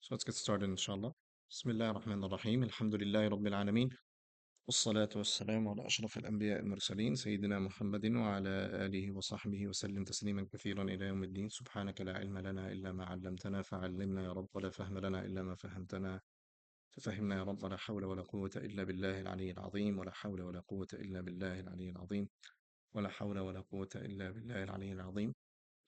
So let's get started, inshallah. Bismillah ar-Rahman ar-Rahim. Alhamdulillahi Rabbil Alameen. والصلاة والسلام على أشرف الأنبياء المرسلين سيدنا محمد وعلى آله وصحبه وسلم تسليما كثيرا إلى يوم الدين سبحانك لا علم لنا إلا ما علمتنا فعلمنا يا رب ولا فهم لنا إلا ما فهمتنا ففهمنا يا رب ولا حول ولا قوة إلا بالله العلي العظيم ولا حول ولا قوة إلا بالله العلي العظيم ولا حول ولا قوة إلا بالله العلي العظيم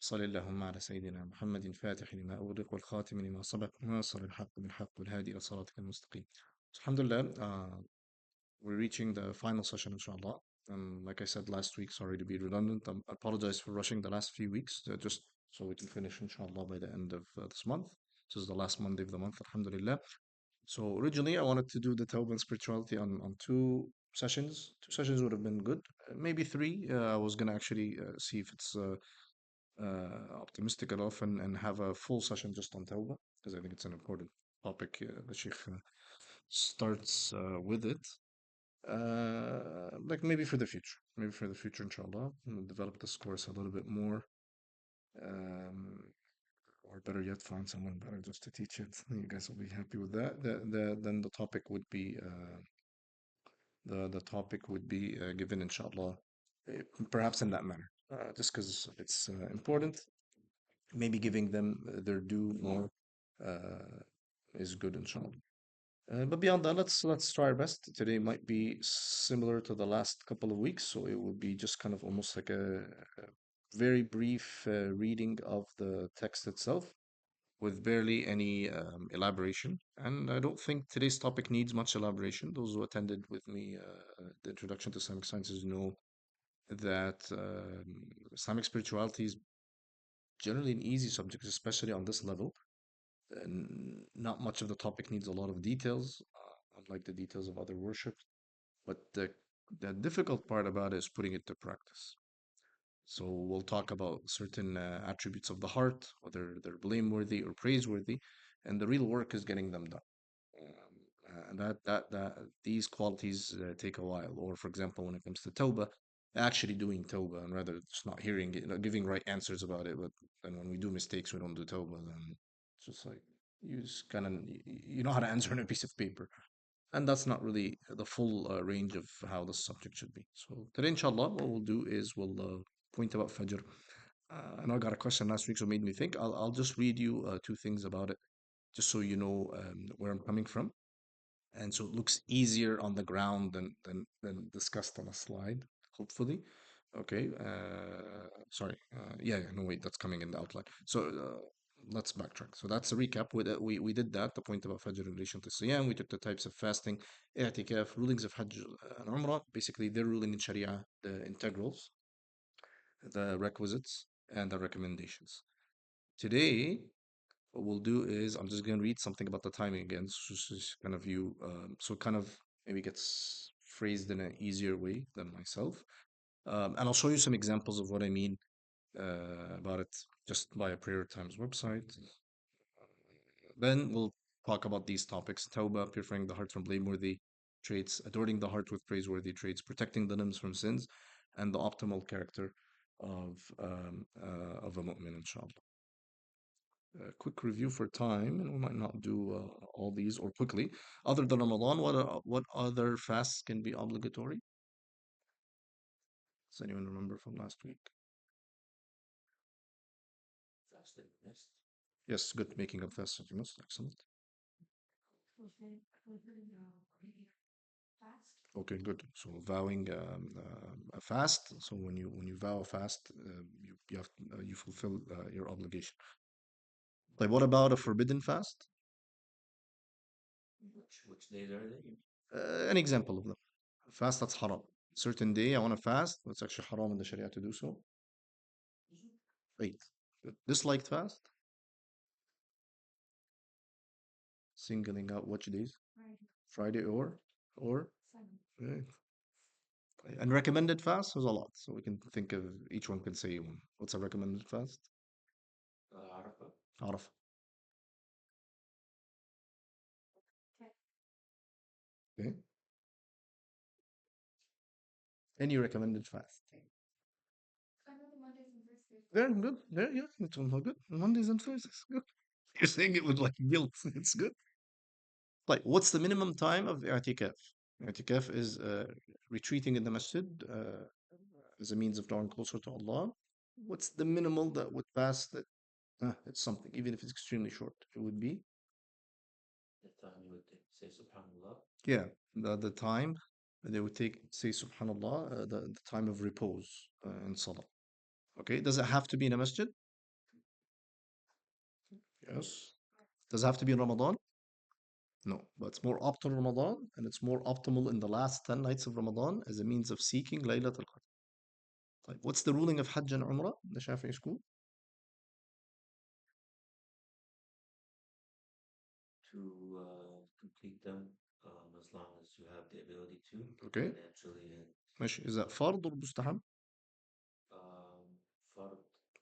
صل اللهم على سيدنا محمد فاتح لما أغلق والخاتم لما سبق ناصر الحق بالحق والهادي إلى صراطك المستقيم. Alhamdulillah, we're reaching the final session, inshallah. Like I said last week, sorry to be redundant. I apologize for rushing the last few weeks, just so we can finish, inshallah, by the end of this month. This is the last Monday of the month, alhamdulillah. So originally, I wanted to do the Tawbah and spirituality on two sessions. Two sessions would have been good. Maybe three. I was going to actually see if it's optimistic enough and have a full session just on Tawbah, because I think it's an important topic. The Sheikh starts with it. Like maybe for the future, inshallah, we'll develop this course a little bit more, um, or better yet, find someone better just to teach it. You guys will be happy with that. Then the topic would be the topic would be given, inshallah, perhaps in that manner, just because it's important. Maybe giving them their due more uh, is good, inshallah. But beyond that, let's try our best. Today might be similar to the last couple of weeks, so it will be just kind of almost like a very brief reading of the text itself, with barely any elaboration. And I don't think today's topic needs much elaboration. Those who attended with me the introduction to Islamic sciences know that Islamic spirituality is generally an easy subject, especially on this level. And not much of the topic needs a lot of details, unlike the details of other worship. But the difficult part about it is putting it to practice. So we'll talk about certain attributes of the heart, whether they're blameworthy or praiseworthy, and the real work is getting them done. And that these qualities take a while. Or, for example, when it comes to tawbah, actually doing tawbah, and rather just not hearing it, not giving right answers about it. But then when we do mistakes, we don't do tawbah. Then it's just like you just kind of you know how to answer on a piece of paper, and that's not really the full range of how the subject should be. So today, inshallah, what we'll do is we'll point about Fajr. I know I got a question last week, so it made me think. I'll just read you two things about it, just so you know where I'm coming from, and so it looks easier on the ground than discussed on a slide, hopefully. Okay, sorry. Yeah, no, wait, that's coming in the outline. So let's backtrack. So that's a recap. We did that, the point about Fajr in relation to Siyam. We took the types of fasting, i'tikaf, rulings of Hajj and Umrah, basically their ruling in Sharia, the integrals, the requisites, and the recommendations. Today, what we'll do is I'm just going to read something about the timing again, so just kind of you, so kind of maybe gets phrased in an easier way than myself. And I'll show you some examples of what I mean about it just by a Prayer Times website. Then we'll talk about these topics: Tawbah, purifying the heart from blameworthy traits, adorning the heart with praiseworthy traits, protecting the limbs from sins, and the optimal character of a mu'min, inshallah. A quick review for time, and we might not do all these or quickly. Other than Ramadan, what other fasts can be obligatory? Does anyone remember from last week? Yes, good. Making up fasts of must. Excellent. Okay, good. So vowing a fast. So when you vow a fast, you have you fulfill your obligation. Like what about a forbidden fast? An example of them. A fast that's haram. Certain day I want to fast. That's actually haram in the Sharia to do so. Wait, disliked fast? Singling out which days? Friday or right. And recommended fast there's a lot, so we can think of each one can say one. What's a recommended fast? Araf. Okay. Any recommended fast? Very good. Yeah, yeah. It's all good. Mondays and Thursdays. Good. You're saying it with like guilt. It's good. Like, what's the minimum time of i'tikaf? I'tikaf is retreating in the masjid as a means of drawing closer to Allah. What's the minimal that would pass that? It's something, even if it's extremely short. It would be, yeah, the time they would take, say, Subhanallah, the time of repose in Salah. Okay, does it have to be in a masjid? Yes. Does it have to be in Ramadan? No, but it's more optimal Ramadan, and it's more optimal in the last 10 nights of Ramadan as a means of seeking Laylat al-Qadr. Like, what's the ruling of Hajj and Umrah in the Shafi'i school? Okay. ماشي. Is that fard or mustahab?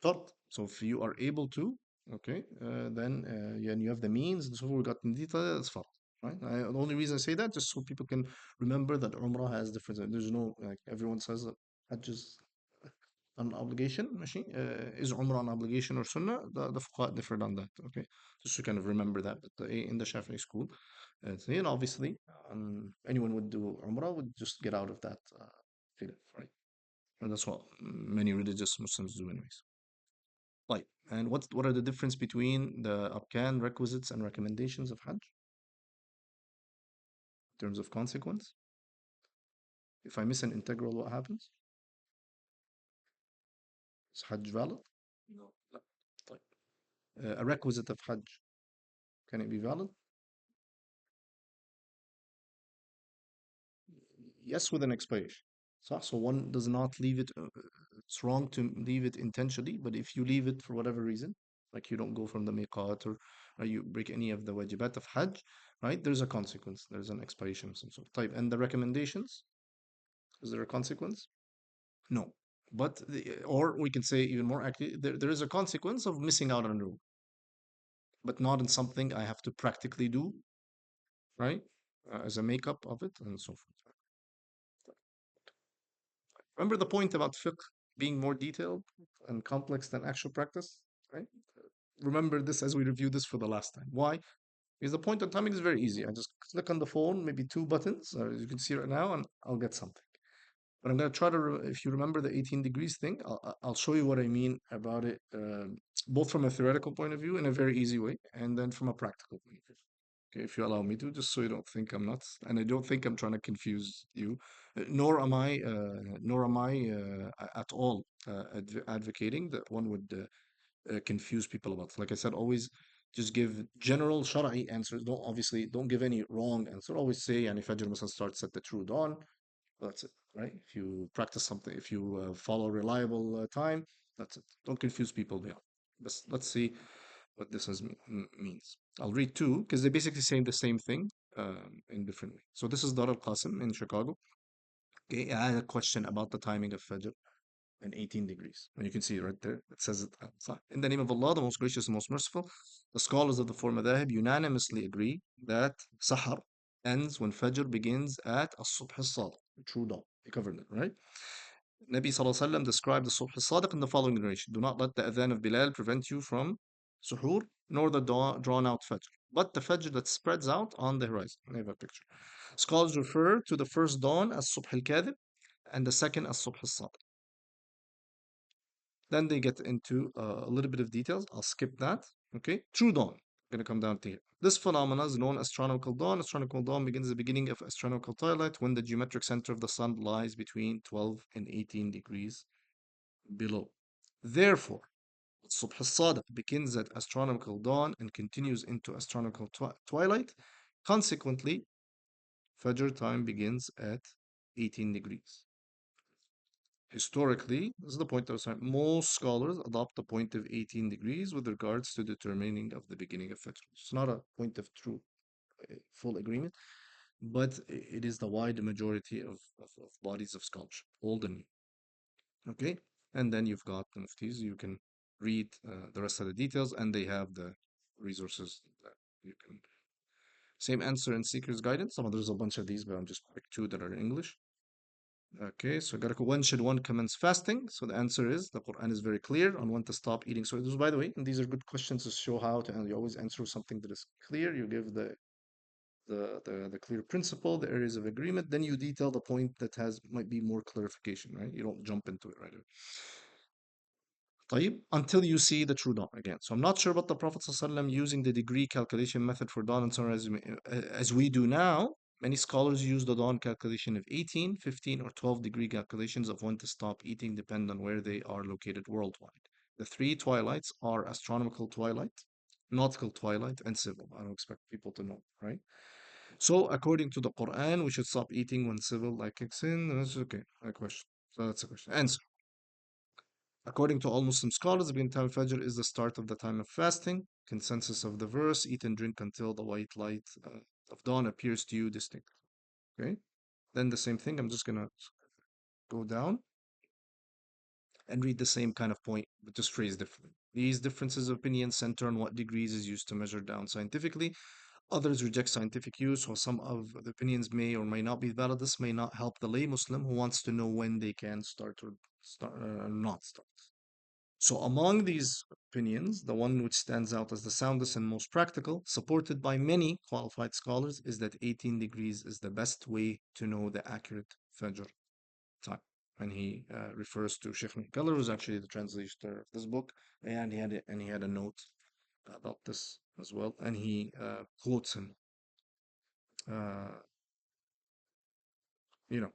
Fard. So if you are able to, okay, then yeah, and you have the means, and so we got in detail, it's fard. Right? The only reason I say that just so people can remember that Umrah has different. There's no like everyone says that Hajj is an obligation. ماشي. Is Umrah an obligation or Sunnah? The fuqaha differed on that. Okay, just to kind of remember that. But in the Shafi'i school, and obviously, anyone would do Umrah would just get out of that khilaf, right? And that's what many religious Muslims do, anyways. Like, and what are the difference between the arkan, requisites, and recommendations of Hajj in terms of consequence? If I miss an integral, what happens? Is Hajj valid? No. طيب. A requisite of Hajj, can it be valid? Yes, with an expiration. So one does not leave it. It's wrong to leave it intentionally, but if you leave it for whatever reason, like you don't go from the miqat or you break any of the wajibat of Hajj, right? There's a consequence. There's an expiration of some sort. Type. And the recommendations, is there a consequence? No. But or we can say even more accurately, there is a consequence of missing out on a rule, but not in something I have to practically do, right? As a makeup of it and so forth. Remember the point about fiqh being more detailed and complex than actual practice, right? Remember this as we review this for the last time. Why? Because the point on timing is very easy. I just click on the phone, maybe two buttons, as you can see right now, and I'll get something. But I'm going to try to, if you remember the 18 degrees thing, I'll show you what I mean about it, both from a theoretical point of view in a very easy way, and then from a practical point of view. Okay, if you allow me to, just so you don't think I'm nuts, and I don't think I'm trying to confuse you, nor am I at all advocating that one would confuse people about. Like I said, always just give general shara'i answers. Don't give any wrong answer. Always say, and if Fajr مثلا starts at the true dawn, that's it, right? If you practice something, if you follow reliable time, that's it. Don't confuse people beyond. Let's see what this means. I'll read two because they basically say the same thing in different ways. So this is Dar al Qasim in Chicago. Okay, I had a question about the timing of Fajr and 18 degrees. And you can see it right there. It says it. In the name of Allah, the most gracious and most merciful, the scholars of the four madhahib unanimously agree that Sahar ends when Fajr begins at As-Subh al-Sadiq, true dawn. We covered it, right? Nabi Sallallahu Alaihi Wasallam described the Subh al-Sadiq in the following narration. Do not let the adhan of Bilal prevent you from suhoor, nor the drawn out Fajr, but the Fajr that spreads out on the horizon. I have a picture. Scholars refer to the first dawn as Subh al-Kadhib and the second as Subh al-Sadiq. Then they get into a little bit of details. I'll skip that. Okay. True dawn. I'm going to come down to here. This phenomenon is known as astronomical dawn. Astronomical dawn begins at the beginning of astronomical twilight when the geometric center of the sun lies between 12 and 18 degrees below. Therefore, Subh al-Sadiq begins at astronomical dawn and continues into astronomical twilight. Consequently, Fajr time begins at 18 degrees. Historically, this is the point I was saying, most scholars adopt the point of 18 degrees with regards to determining of the beginning of Fajr. It's not a point of true full agreement, but it is the wide majority of bodies of scholarship, old and new. Okay, and then you've got the muftis. You can read the rest of the details, and they have the resources that you can. Same answer in Seeker's Guidance. There's a bunch of these, but I'm just pick two that are in English. Okay, so when should one commence fasting? So the answer is the Quran is very clear on when to stop eating. So this, by the way, and these are good questions to show how to, and you always answer something that is clear. You give the clear principle, the areas of agreement, then you detail the point that has might be more clarification, right? You don't jump into it right away. طيب, until you see the true dawn again. So I'm not sure about the Prophet ﷺ using the degree calculation method for dawn and sunrise as we do now. Many scholars use the dawn calculation of 18, 15, or 12 degree calculations of when to stop eating, depending on where they are located worldwide. The three twilights are astronomical twilight, nautical twilight, and civil. I don't expect people to know, right? So, according to the Quran, we should stop eating when civil light kicks in. That's okay. A question. So that's a question. Answer. According to all Muslim scholars, the beginning time of Fajr is the start of the time of fasting. Consensus of the verse: eat and drink until the white light of dawn appears to you distinct. Okay. Then the same thing. I'm just gonna go down and read the same kind of point, but just phrased differently. These differences of opinion center on what degrees is used to measure down scientifically. Others reject scientific use, while some of the opinions may or may not be valid. This may not help the lay Muslim who wants to know when they can start or not start. So, among these opinions, the one which stands out as the soundest and most practical, supported by many qualified scholars, is that 18 degrees is the best way to know the accurate Fajr time. And he refers to Sheikh Keller, who's actually the translator of this book, and he had a note about this as well, and he quotes him, uh, you know,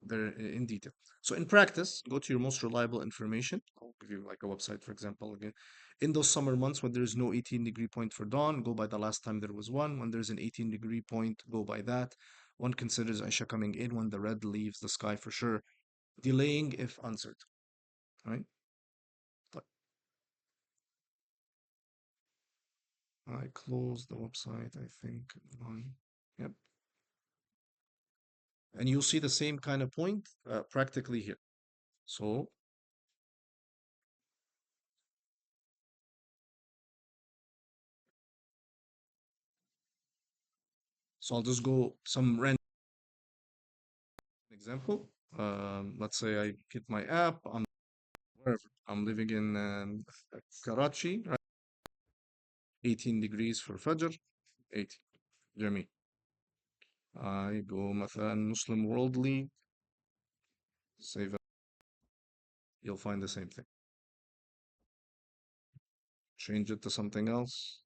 there in detail. So in practice, go to your most reliable information. I'll give you like a website, for example, again. In those summer months when there is no 18-degree point for dawn, go by the last time there was one. When there's an 18-degree point, go by that. One considers Aisha coming in when the red leaves the sky for sure. Delaying if uncertain, right? But I closed the website, I think. Yep. And you'll see the same kind of point practically here. So, so I'll just go some random example. Let's say I hit my app. I'm wherever. I'm living in Karachi, right? 18 degrees for Fajr. 80. Jamie. I go مثلا Muslim worldly. Save it. You'll find the same thing. Change it to something else.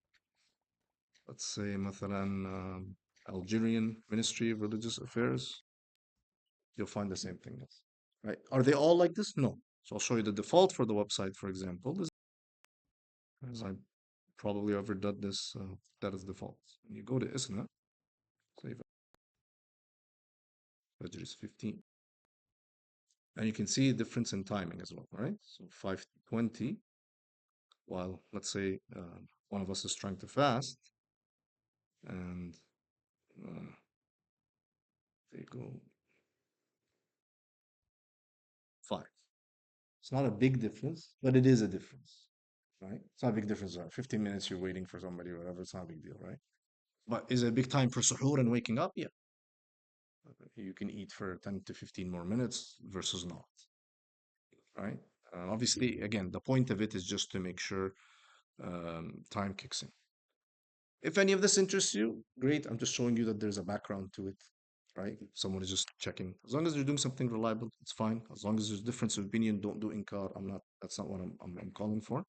Let's say مثلا Algerian Ministry of Religious Affairs. You'll find the same thing. Right? Are they all like this? No. So I'll show you the default for the website, for example, is as I probably ever done this. That is default. When you go to ISNA, save Fajr is 15. And you can see a difference in timing as well, right? So 5:20, while let's say one of us is trying to fast, and uh, they go 5. It's not a big difference, but it is a difference, right? It's not a big difference. 15 minutes you're waiting for somebody or whatever, it's not a big deal, right? But is it a big time for suhoor and waking up? Yeah. You can eat for 10 to 15 more minutes versus not, right? Obviously, again, the point of it is just to make sure time kicks in. If any of this interests you, great. I'm just showing you that there's a background to it, right? Someone is just checking. As long as you're doing something reliable, it's fine. As long as there's difference of opinion, don't do inkar. That's not what I'm calling for.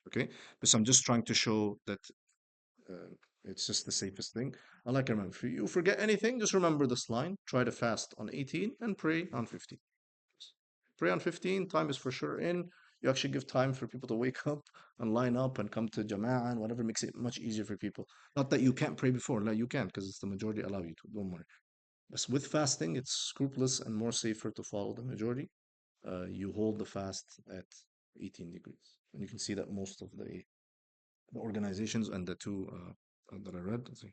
Okay. But so I'm just trying to show that it's just the safest thing. I like remember, if you forget anything, just remember this line. Try to fast on 18 and pray on 15. Pray on 15, time is for sure in. You actually give time for people to wake up and line up and come to Jama'ah and whatever makes it much easier for people. Not that you can't pray before. No, you can because it's the majority allow you to. Don't worry. But with fasting, it's scrupulous and more safer to follow the majority. You hold the fast at 18 degrees. And you can see that most of the organizations and the two that I read. Let's see.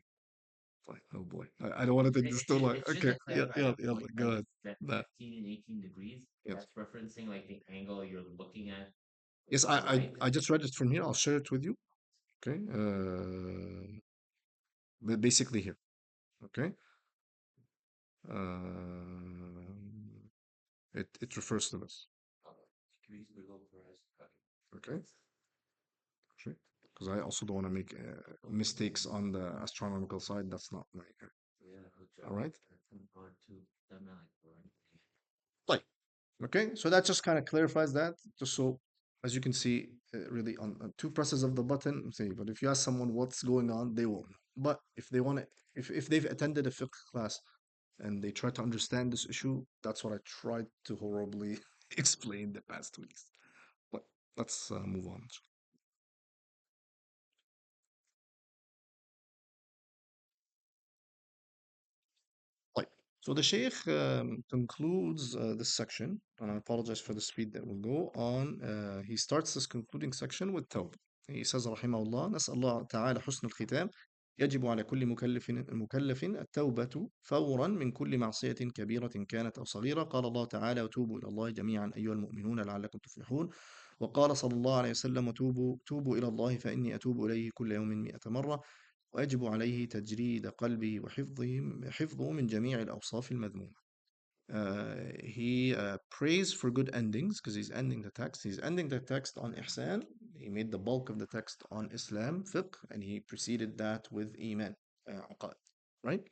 Fine. Oh boy. I don't want to take this too long. It's just Okay. to Yeah, clarify yeah, the yeah. point, Go like ahead. that That. 15 and 18 degrees, Yes. that's referencing like the angle you're looking at Yes, from the light. I just read it from here. I'll share it with you. Okay. Basically here. Okay. It refers to this. Okay, because I also don't want to make mistakes on the astronomical side. That's not my. All right. Like, okay, so that just kind of clarifies that. Just so, as you can see, really on two presses of the button, say. But if you ask someone what's going on, they won't know. But if they want to, if they've attended a fiqh class and they try to understand this issue, that's what I tried to horribly explain the past weeks. But let's move on. طيب. So the Sheikh concludes this section, and I apologize for the speed that will go on. He starts this concluding section with Tawbah. He says, رحمه الله, نسأل الله تعالى حسن الختام. يجب على كل مكلف التوبة فورا من كل معصية كبيرة كانت أو صغيرة. قال الله تعالى: وتوبوا إلى الله جميعا أيها المؤمنون لعلكم تفلحون. وقال صلى الله عليه وسلم: توبوا إلى الله فإني أتوب إليه كل يوم 100 مرة. ويجب عليه تجريد قلبه حفظه من جميع الأوصاف المذمومة. He prays for good endings because he's ending the text. He's ending the text on Ihsan. He made the bulk of the text on Islam, fiqh, and he preceded that with Iman, aqad, right?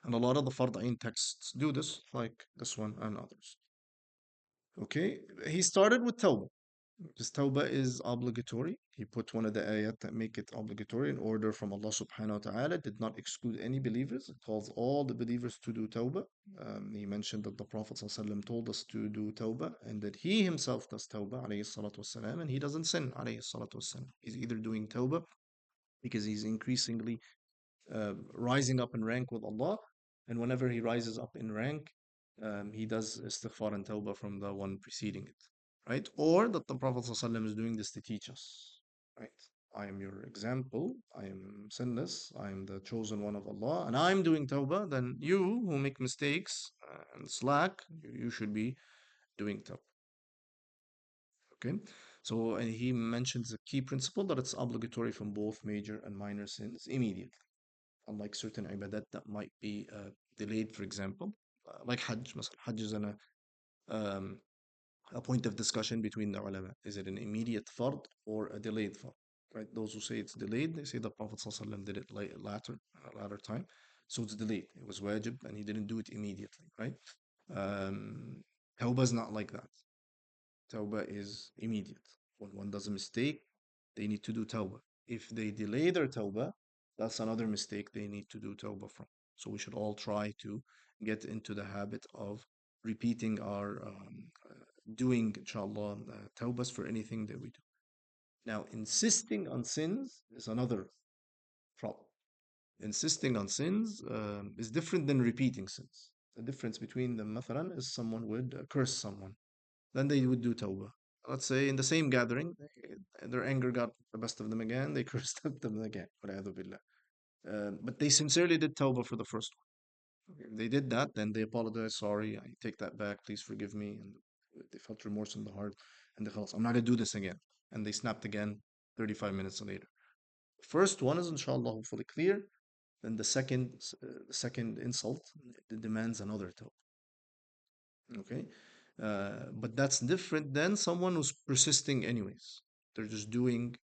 And a lot of the Farda'in texts do this, like this one and others. Okay, he started with Tawbah. Because Tawbah is obligatory. He put one of the ayat that make it obligatory in order from Allah subhanahu wa ta'ala, did not exclude any believers. It calls all the believers to do Tawbah. He mentioned that the Prophet ﷺ told us to do Tawbah and that he himself does Tawbah alayhi salatu wasalam, and he doesn't sin alayhi salatu wasalam. He's either doing Tawbah because he's increasingly rising up in rank with Allah. And whenever he rises up in rank, he does istighfar and tawbah from the one preceding it, right? Or that the Prophet ﷺ is doing this to teach us, right? I am your example. I am sinless. I am the chosen one of Allah, and I'm doing tawbah. Then you who make mistakes and slack, you should be doing tawbah. Okay. So, and he mentions a key principle that it's obligatory from both major and minor sins immediately, unlike certain ibadat that might be delayed, for example, like Hajj. Hajj is um, a point of discussion between the ulama. Is it an immediate fard or a delayed fard? Right? Those who say it's delayed, they say the Prophet ﷺ did it latter time. So it's delayed. It was wajib and he didn't do it immediately, right? Um, Tawbah is not like that. Tawbah is immediate. When one does a mistake, they need to do tawbah. If they delay their tawbah, that's another mistake they need to do tawbah from. So we should all try to get into the habit of repeating our doing, inshallah, tawbahs for anything that we do. Now, insisting on sins is another problem. Insisting on sins is different than repeating sins. The difference between them, mathalan, is someone would curse someone, then they would do tawbah. Let's say in the same gathering, their anger got the best of them again, they cursed at them again. Billah. But they sincerely did tawbah for the first one. Okay, if they did that, then they apologize, sorry, I take that back, please forgive me. And they felt remorse in the heart, and they felt, I'm not going to do this again. And they snapped again 35 minutes later. First one is inshallah hopefully clear. Then the second insult demands another tawbah. Okay. But that's different than someone who's persisting anyways. They're just doing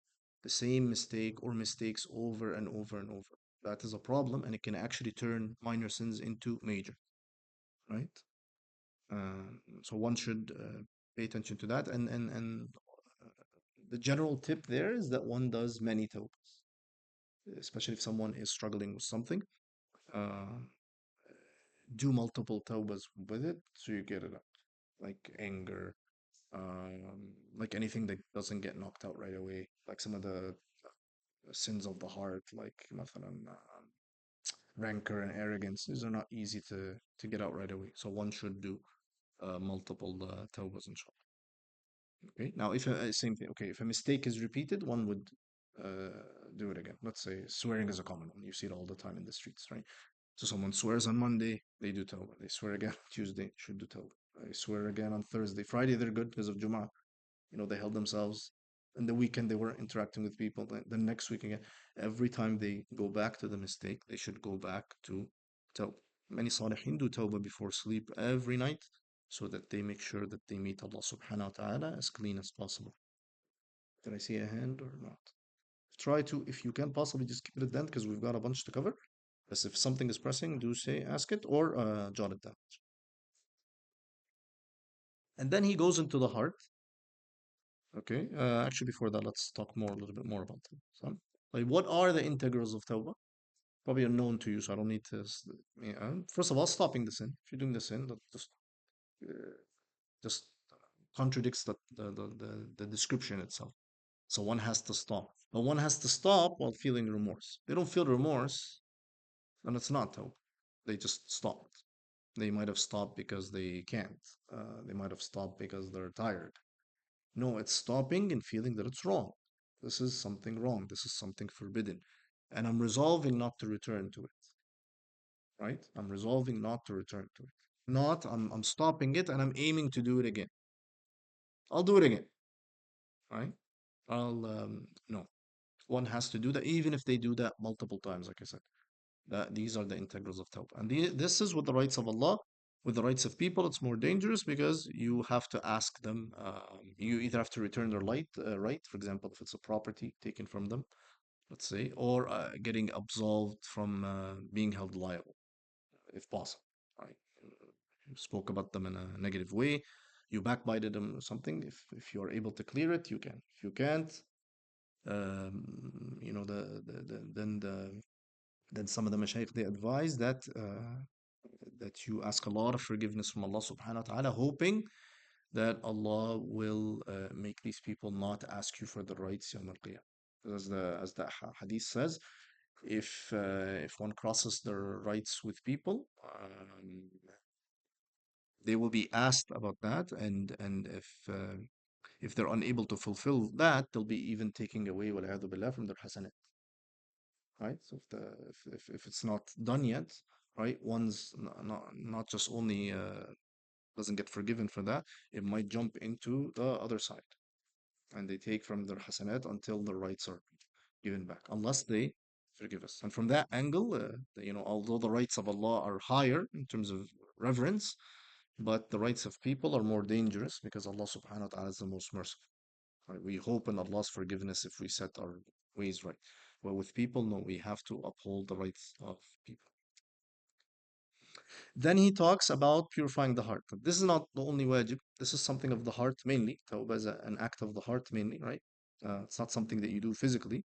the same mistake or mistakes over and over and over. That is a problem, and it can actually turn minor sins into major, right? So one should pay attention to that. And uh, the general tip there is that one does many tawbas, especially if someone is struggling with something. Uh, do multiple tawbas with it so you get it up, like anger, like anything that doesn't get knocked out right away, like some of the sins of the heart, like مثلاً, rancor and arrogance. These are not easy to get out right away. So one should do multiple tawbas, inshallah. Okay. Now, if same thing. Okay, if a mistake is repeated, one would do it again. Let's say swearing is a common one. You see it all the time in the streets, right? So someone swears on Monday, they do tawbah. They swear again Tuesday, should do tawbah. They swear again on Thursday. Friday, they're good because of Jum'ah. They held themselves. In the weekend, they weren't interacting with people. The next week again, every time they go back to the mistake, they should go back to tawbah. Many salihin do tawbah before sleep every night so that they make sure that they meet Allah subhanahu wa ta'ala as clean as possible. Did I see a hand or not? Try to, if you can possibly just keep it then because we've got a bunch to cover. But if something is pressing, do say, ask it or jot it down. And then he goes into the heart. Okay. Actually, before that, let's talk more a little bit more about them. So, like, what are the integrals of tawbah? Probably unknown to you, so I don't need to. Yeah. First of all, stopping the sin. If you're doing the sin, that uh, just contradicts the description itself. So one has to stop. But one has to stop while feeling remorse. They don't feel remorse, then it's not tawbah. They just stopped. They might have stopped because they can't. They might have stopped because they're tired. No, it's stopping and feeling that it's wrong. This is something wrong. This is something forbidden. And I'm resolving not to return to it, right? I'm resolving not to return to it. Not, I'm stopping it and I'm aiming to do it again. I'll do it again, right? No. One has to do that, even if they do that multiple times, like I said. That these are the integrals of tawbah. And this is with the rights of Allah. With the rights of people, it's more dangerous because you have to ask them. You either have to return their right, for example, if it's a property taken from them, let's say, or getting absolved from being held liable, if possible. Right? You spoke about them in a negative way. You backbited them or something. If you are able to clear it, you can. If you can't, you know then some of the mashayikh they advise that you ask a lot of forgiveness from Allah subhanahu wa ta'ala, hoping that Allah will make these people not ask you for the rights Yawm al-Qiyamah. As the hadith says, if one crosses their rights with people, they will be asked about that, and if they're unable to fulfill that, they'll be even taking away wal'iyadu billah from their hasanat. Right? So if it's not done yet, right, one's not just only doesn't get forgiven for that, it might jump into the other side, and they take from their hasanat until the rights are given back, unless they forgive us. And from that angle, although the rights of Allah are higher in terms of reverence, but the rights of people are more dangerous because Allah subhanahu wa ta'ala is the most merciful. Right? We hope in Allah's forgiveness if we set our ways right. But with people, no, we have to uphold the rights of people. Then he talks about purifying the heart. This is not the only wajib. This is something of the heart mainly. Tawbah is an act of the heart mainly, right? It's not something that you do physically,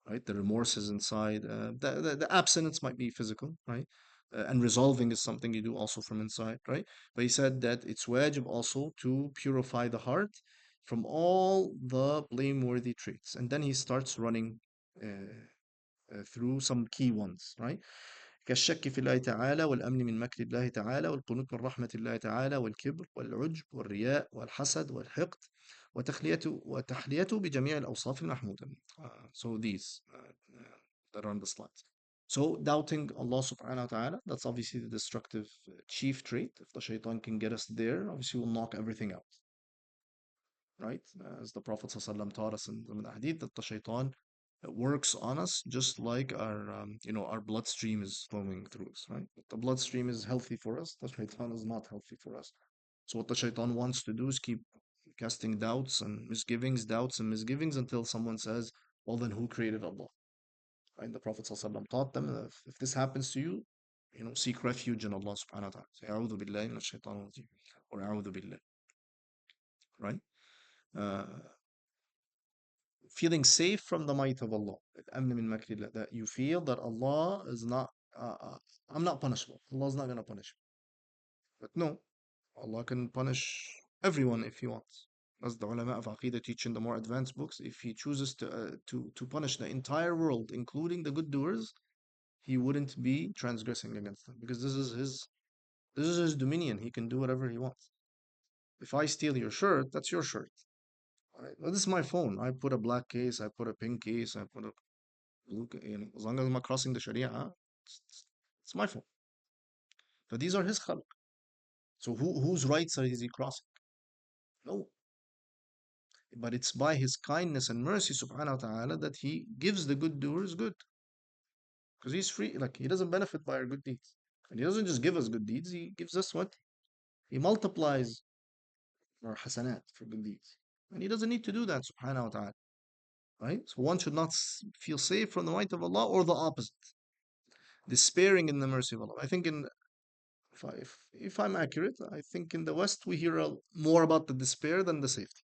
right? The remorse is inside. The abstinence might be physical, right? And resolving is something you do also from inside, right? But he said that it's wajib also to purify the heart from all the blameworthy traits. And then he starts running through some key ones, right? كالشك في الله تعالى والأمن من مكر الله تعالى والقنوط من رحمة الله تعالى والكبر والعجب والرياء والحسد والحقد وتحليته بجميع الأوصاف المحمودة. So these that are on the slides. So doubting Allah subhanahu wa ta'ala, that's obviously the destructive chief trait. If the shaitan can get us there, obviously we'll knock everything out. Right? As the Prophet ﷺ taught us in the hadith that the shaitan works on us just like our bloodstream is flowing through us, right? If the bloodstream is healthy for us, the shaitan is not healthy for us. So what the shaitan wants to do is keep casting doubts and misgivings until someone says, well, then who created Allah? Right? The Prophet ﷺ taught them if this happens to you, seek refuge in Allah subhanahu wa ta'ala. Say, A'udhu billahi minash shaitan rajim, or A'udhu billah, right? Uh, Feeling safe from the might of Allah. الأمن من مكر الله. That you feel that Allah is not, I'm not punishable. Allah is not going to punish me. But no, Allah can punish everyone if He wants. As the ulama of Aqidah teach in the more advanced books, if He chooses to punish the entire world, including the good doers, He wouldn't be transgressing against them because this is His dominion. He can do whatever He wants. If I steal your shirt, that's your shirt. All right. Well, this is my phone. I put a black case, I put a pink case, I put a as long as I'm not crossing the Sharia, it's my fault. But these are his khalq. So whose rights is he crossing? No. But it's by his kindness and mercy, subhanahu wa ta'ala, that he gives the good doers good. Because he's free, like he doesn't benefit by our good deeds. And He doesn't just give us good deeds, He gives us what? He multiplies our hasanat for good deeds. And He doesn't need to do that, subhanahu wa ta'ala. Right? So one should not feel safe from the might of Allah or the opposite, despairing in the mercy of Allah. I think if I'm accurate, I think in the West we hear more about the despair than the safety.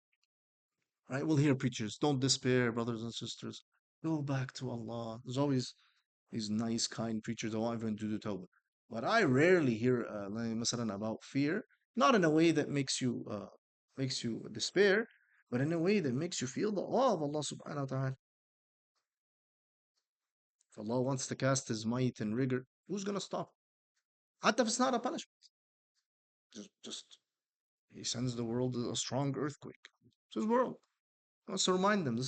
Right? We'll hear preachers, don't despair, brothers and sisters. Go back to Allah. There's always these nice, kind preachers that want everyone to do tawbah. But I rarely hear مثلا about fear, not in a way that makes you despair, but in a way that makes you feel the awe of Allah subhanahu wa ta'ala. If Allah wants to cast His might and rigor, who's going to stop? Hatta if it's not a punishment. Just He sends the world a strong earthquake. It's His world. He wants to remind them,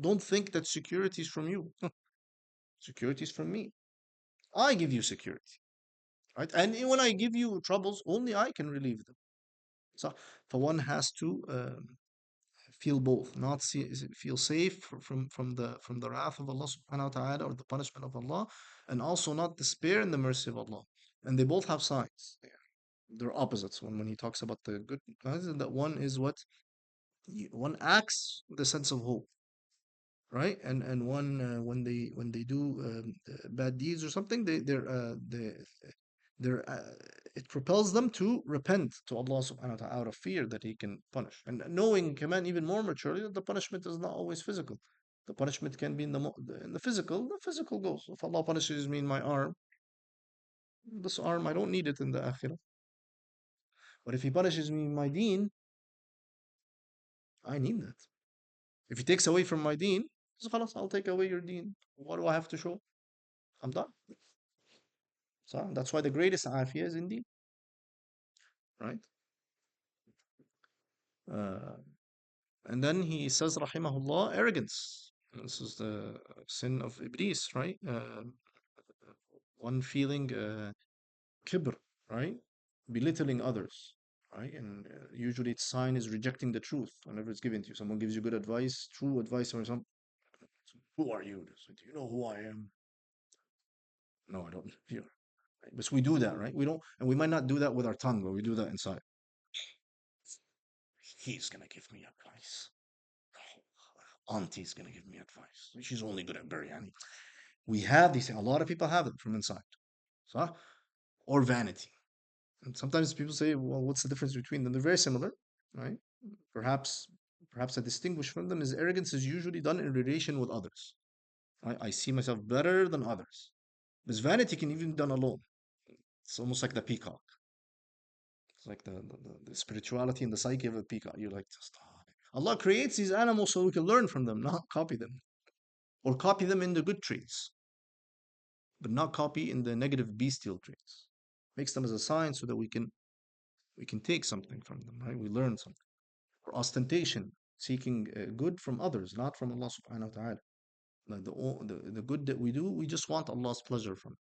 don't think that security is from you. Security is from me. I give you security. Right? And when I give you troubles, only I can relieve them. So, for one has to feel both, not feel safe from the wrath of Allah subhanahu wa ta'ala or the punishment of Allah, and also not despair in the mercy of Allah. And they both have sides. They're opposites. When he talks about the good guys, that one is what one acts with a sense of hope, right? And one when they do bad deeds or something, they're it propels them to repent to Allah subhanahu wa ta'ala out of fear that He can punish. And knowing, command even more maturely, that the punishment is not always physical. The punishment can be in the physical. The physical goes. If Allah punishes me in my arm, this arm I don't need it in the akhirah. But if He punishes me in my deen, I need that. If He takes away from my deen, so خلاص, I'll take away your deen. What do I have to show? I'm done. So that's why the greatest afiyah is in deen, right? Uh, And then he says, rahimahullah, arrogance. This is the sin of Iblis, right? One feeling kibr, right? Belittling others, right? And usually its sign is rejecting the truth whenever it's given to you. Someone gives you good advice, true advice, or something. Who are you? So, do you know who I am? No, I don't. You right? But we do that, right? We don't, and we might not do that with our tongue, but we do that inside. He's gonna give me advice. Auntie's gonna give me advice. She's only good at biryani. We have these things. A lot of people have it from inside. So, or vanity. And sometimes people say, well, what's the difference between them? They're very similar, right? Perhaps perhaps a distinguish from them is arrogance is usually done in relation with others. I see myself better than others. This vanity can even be done alone. It's almost like the peacock. It's like the spirituality and the psyche of a peacock. You're like, just, Allah creates these animals so we can learn from them, not copy them. Or copy them in the good traits, but not copy in the negative bestial traits. Makes them as a sign so that we can take something from them, right? We learn something. Or ostentation, seeking good from others, not from Allah subhanahu wa ta'ala. Like the good that we do, we just want Allah's pleasure from it.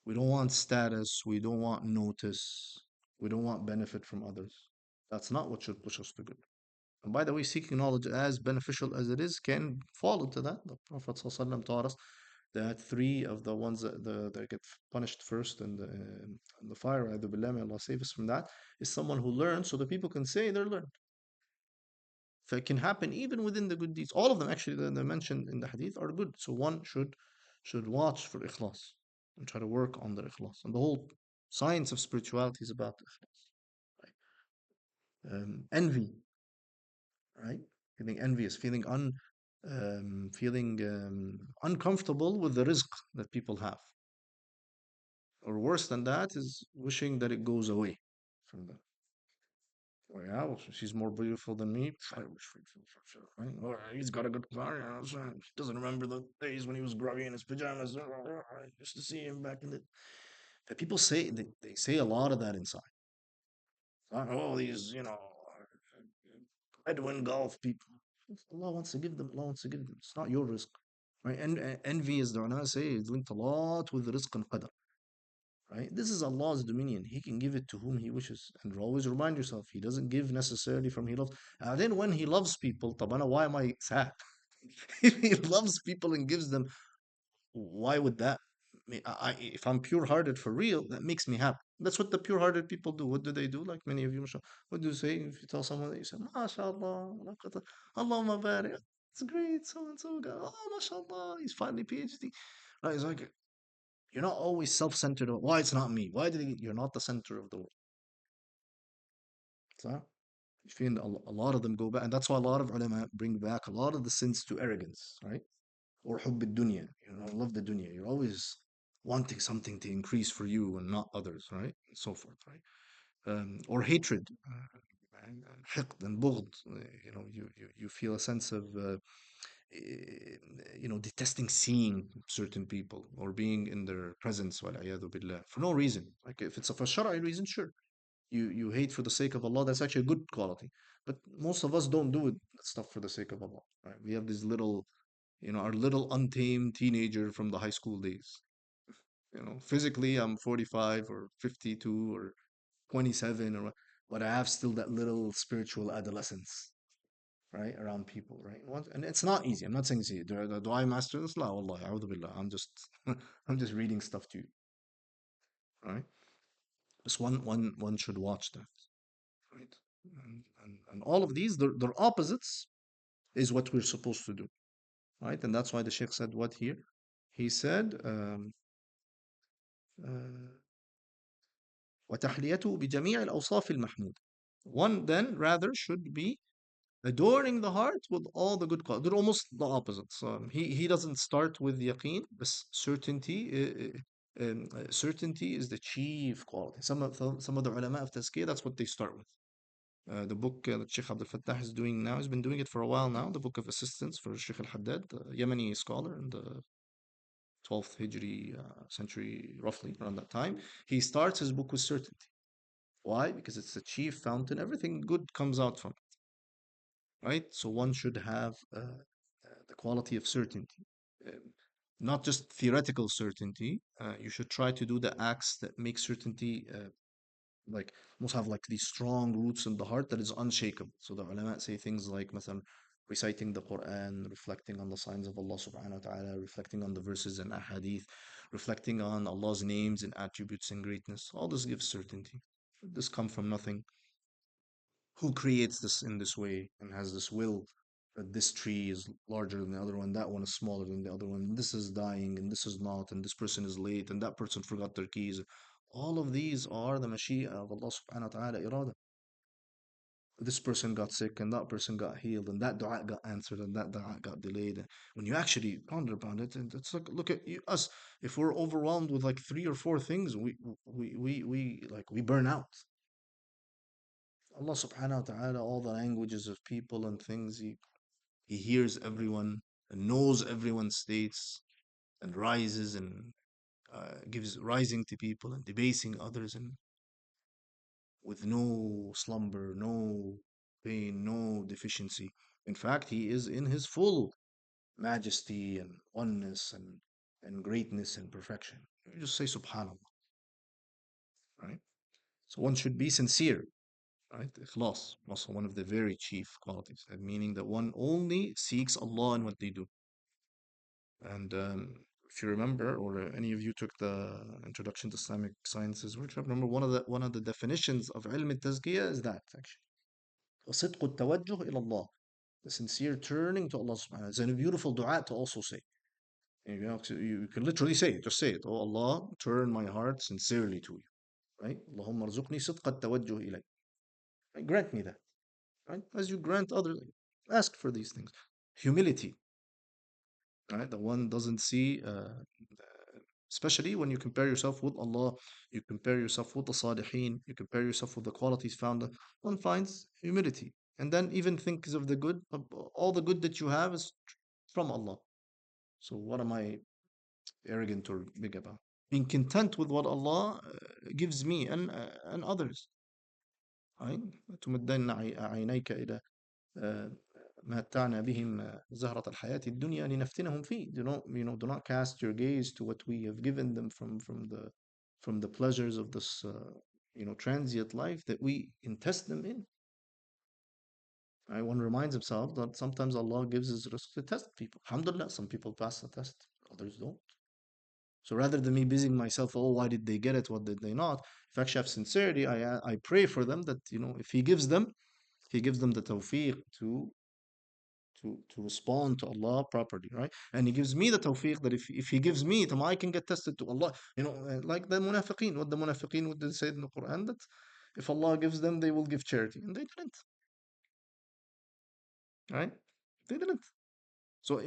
We don't want status, we don't want notice, we don't want benefit from others. That's not what should push us to good. And by the way, seeking knowledge, as beneficial as it is, can fall into that. The Prophet ﷺ taught us that three of the ones that get punished first in the fire, either billah, may Allah save us from that, is someone who learns so that people can say they're learned. So it can happen even within the good deeds. All of them actually that they mentioned in the hadith are good. So one should watch for ikhlas and try to work on the ikhlas. And the whole science of spirituality is about ikhlas. Right? Envy, right? Feeling envious, feeling uncomfortable with the rizq that people have. Or worse than that is wishing that it goes away from them. Oh yeah, well, she's more beautiful than me. I wish right? Or he's got a good car. So he doesn't remember the days when he was groggy in his pajamas. I used to see him back in the. But people say they say a lot of that inside. Oh, these Edwin golf people. Allah wants to give them. Allah wants to give them. It's not your risk, right? And envy, as the ulama say, is linked a lot with rizq and qadr. Right? This is Allah's dominion. He can give it to whom He wishes. And always remind yourself, He doesn't give necessarily from He loves. And then when He loves people, tabana, why am I sad? If He loves people and gives them, why would that If I'm pure-hearted for real, that makes me happy. That's what the pure-hearted people do. What do they do? Like many of you, what do you say if you tell someone that you say, MashaAllah, la qata- Allahumma barik. It's great, so and so. Oh, MashaAllah, he's finally PhD. Right? It's like you're not always self-centered. Why it's not me? Why did he? You're not the center of the world. So you feel a lot of them go back, and that's why a lot of ulama bring back a lot of the sins to arrogance, right? Or hubb dunya. You know, love the dunya. You're always wanting something to increase for you and not others, right? And so forth, right? Or hatred, hiqd and bughd. You know, you feel a sense of, detesting seeing certain people or being in their presence, wal'iyadu billah, for no reason. Like if it's a for shar'i reason, sure. You hate for the sake of Allah, that's actually a good quality. But most of us don't do it stuff for the sake of Allah, right? We have these little, our little untamed teenager from the high school days. Physically, I'm 45 or 52 or 27 but I have still that little spiritual adolescence, right, around people, right? And it's not easy. I'm not saying it's easy. Do I master this? La, wallahi, a'udhu billah. I'm just, I'm just reading stuff to you, right? Just one should watch that, right? And all of these, they're opposites, is what we're supposed to do, right? And that's why the Sheikh said what here? He said, uh, وتحليته بجميع الأوصاف المحمودة. One then rather should be adorning the heart with all the good qualities. They're almost the opposites. He doesn't start with yaqeen, but certainty. Certainty is the chief quality. Some of the ulama of tazkiyah, that's what they start with. The book that Sheikh Abdul Fattah is doing now, he's been doing it for a while now, the book of assistance for Sheikh Al Haddad, the Yemeni scholar in the 12th Hijri century, roughly around that time. He starts his book with certainty. Why? Because it's the chief fountain. Everything good comes out from it, right? So one should have the quality of certainty, um, not just theoretical certainty. You should try to do the acts that make certainty like must have like these strong roots in the heart that is unshakable. So the ulama say things like, مثلا, reciting the Quran, reflecting on the signs of Allah subhanahu wa ta'ala, reflecting on the verses and ahadith, reflecting on Allah's names and attributes and greatness. All this gives certainty. This come from nothing. Who creates this in this way and has this will that this tree is larger than the other one, that one is smaller than the other one, and this is dying and this is not, and this person is late and that person forgot their keys. All of these are the mashia of Allah subhanahu wa ta'ala irada. This person got sick and that person got healed and that dua got answered and that dua got delayed. When you actually ponder upon it, and it's like look at us. If we're overwhelmed with like three or four things, we burn out. Allah subhanahu wa ta'ala, all the languages of people and things, He hears everyone and knows everyone's states and rises and gives rising to people and debasing others and with no slumber, no pain, no deficiency. In fact, He is in His full majesty and oneness and greatness and perfection. You just say Subhanallah, right? So one should be sincere, right? Ikhlas, also one of the very chief qualities, meaning that one only seeks Allah in what they do. And if you remember, or any of you took the Introduction to Islamic Sciences workshop, remember one of the definitions of ilm al-tazkiyah is that actually. وصدق التوجه إلى الله, the sincere turning to Allah subhanahu wa ta'ala. It's a beautiful dua to also say. You can literally say it, just say it. Oh Allah, turn my heart sincerely to you. Right? اللهم ارزقني صدق التوجه إليك. Right? Grant me that. Right? As you grant others, ask for these things. Humility, right? The one doesn't see, especially when you compare yourself with Allah, you compare yourself with the Salihin, you compare yourself with the qualities found, one finds humility. And then even thinks of the good, of all the good that you have is from Allah. So what am I arrogant or big about? Being content with what Allah gives me and others. Right? تمدن عينيك إلى متعنا بهم زهرة الحياة الدنيا لنفتنهم فيه. Do not cast your gaze to what we have given them from the pleasures of this transient life that we can test them in. Right? One reminds himself that sometimes Allah gives His rizq to test people. Alhamdulillah, some people pass the test, others don't. So rather than me busying myself, oh, why did they get it? What did they not? If I actually have sincerity, I pray for them that, if He gives them the tawfiq to respond to Allah properly, right? And He gives me the tawfiq that if He gives me, then I can get tested to Allah. Like the munafiqeen, what the munafiqeen would say in the Quran, that if Allah gives them, they will give charity, and they didn't, right? They didn't. So